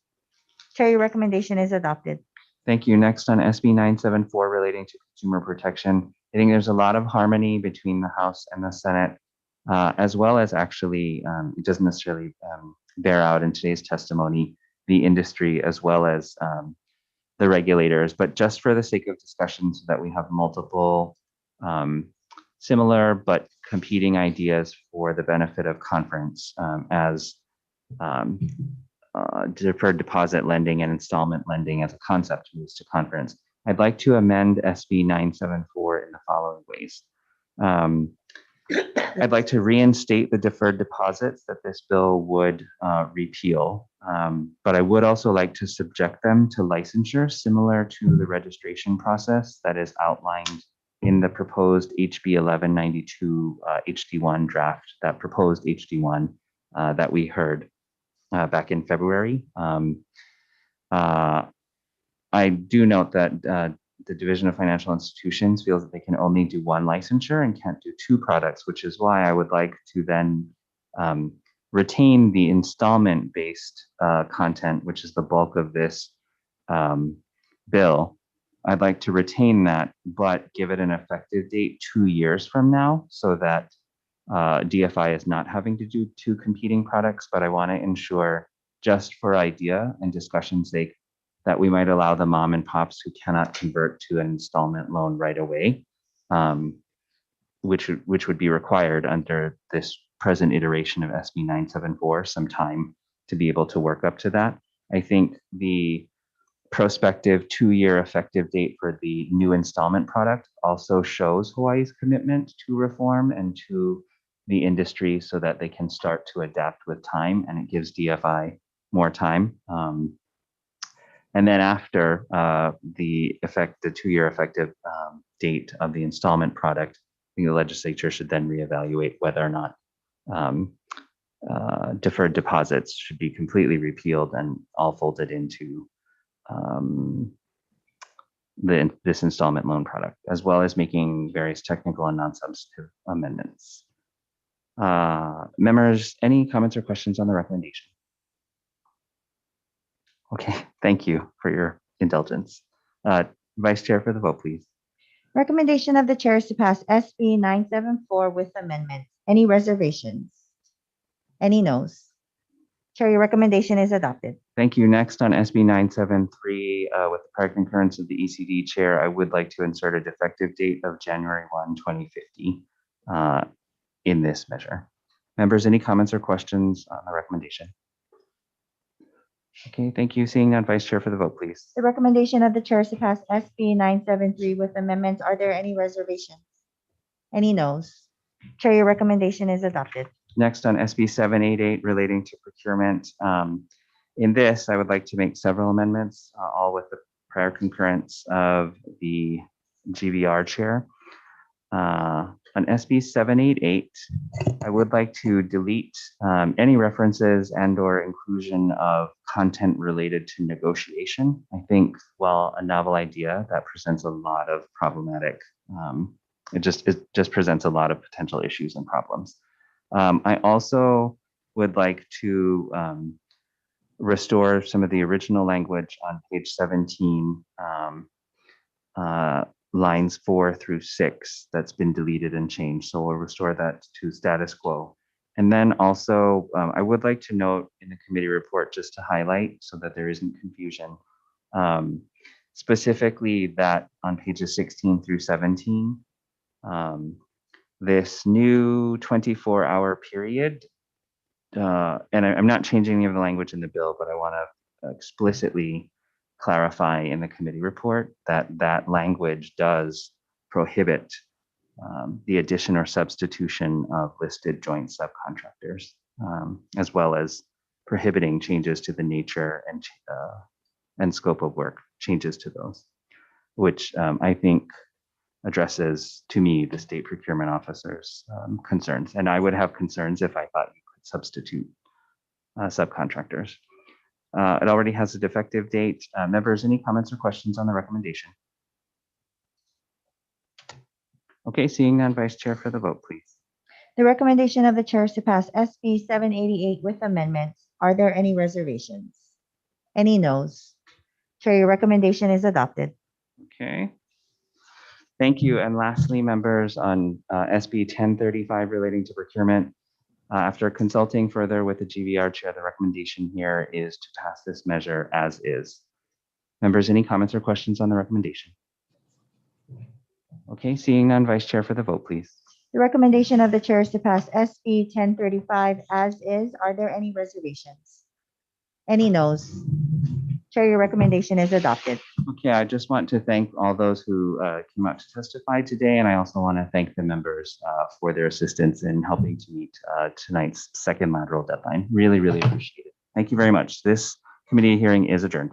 Chair, your recommendation is adopted. Thank you. Next on SB 974 relating to consumer protection. I think there's a lot of harmony between the House and the Senate, as well as actually, it doesn't necessarily bear out in today's testimony, the industry as well as the regulators, but just for the sake of discussion so that we have multiple similar but competing ideas for the benefit of conference as deferred deposit lending and installment lending as a concept moves to conference. I'd like to amend SB 974 in the following ways. I'd like to reinstate the deferred deposits that this bill would repeal, but I would also like to subject them to licensure similar to the registration process that is outlined in the proposed HB 1192 HD1 draft, that proposed HD1 that we heard back in February. I do note that the Division of Financial Institutions feels that they can only do one licensure and can't do two products, which is why I would like to then retain the installment-based content, which is the bulk of this bill. I'd like to retain that, but give it an effective date 2 years from now so that DFI is not having to do two competing products, but I want to ensure, just for idea and discussion's sake, that we might allow the mom and pops who cannot convert to an installment loan right away, which would be required under this present iteration of SB 974, some time to be able to work up to that. I think the prospective 2-year effective date for the new installment product also shows Hawaii's commitment to reform and to the industry so that they can start to adapt with time, and it gives DFI more time. And then after the 2-year effective date of the installment product, I think the legislature should then reevaluate whether or not deferred deposits should be completely repealed and all folded into this installment loan product, as well as making various technical and non-substantive amendments. Members, any comments or questions on the recommendation? Okay, thank you for your indulgence. Vice Chair for the vote, please. Recommendation of the chair is to pass SB 974 with amendments. Any reservations? Any noes? Chair, your recommendation is adopted. Thank you. Next on SB 973, with the prior concurrence of the ECD chair, I would like to insert a defective date of January 1, 2050 in this measure. Members, any comments or questions on the recommendation? Okay, thank you. Seeing none, Vice Chair for the vote, please. The recommendation of the chair is to pass SB 973 with amendments. Are there any reservations? Any noes? Chair, your recommendation is adopted. Next on SB 788 relating to procurement. In this, I would like to make several amendments, all with the prior concurrence of the GVR chair. On SB 788, I would like to delete any references and/or inclusion of content related to negotiation. I think, while a novel idea, that presents a lot of problematic, it just presents a lot of potential issues and problems. I also would like to restore some of the original language on page 17 lines 4 through 6 that's been deleted and changed. So we'll restore that to status quo. And then also, I would like to note in the committee report, just to highlight so that there isn't confusion, specifically that on pages 16 through 17, this new 24-hour period, and I'm not changing any of the language in the bill, but I want to explicitly clarify in the committee report that that language does prohibit the addition or substitution of listed joint subcontractors, as well as prohibiting changes to the nature and scope of work, changes to those, which I think addresses, to me, the state procurement officer's concerns. And I would have concerns if I thought you could substitute subcontractors. It already has a defective date. Members, any comments or questions on the recommendation? Okay, seeing none, Vice Chair, for the vote, please. The recommendation of the chair is to pass SB 788 with amendments. Are there any reservations? Any noes? Chair, your recommendation is adopted. Okay. Thank you. And lastly, members, on SB 1035 relating to procurement, after consulting further with the GVR chair, the recommendation here is to pass this measure as is. Members, any comments or questions on the recommendation? Okay, seeing none, Vice Chair, for the vote, please. The recommendation of the chair is to pass SB 1035 as is. Are there any reservations? Any noes? Chair, your recommendation is adopted. Okay, I just want to thank all those who came out to testify today, and I also want to thank the members for their assistance in helping to meet tonight's second lateral deadline. Really, really appreciate it. Thank you very much. This committee hearing is adjourned.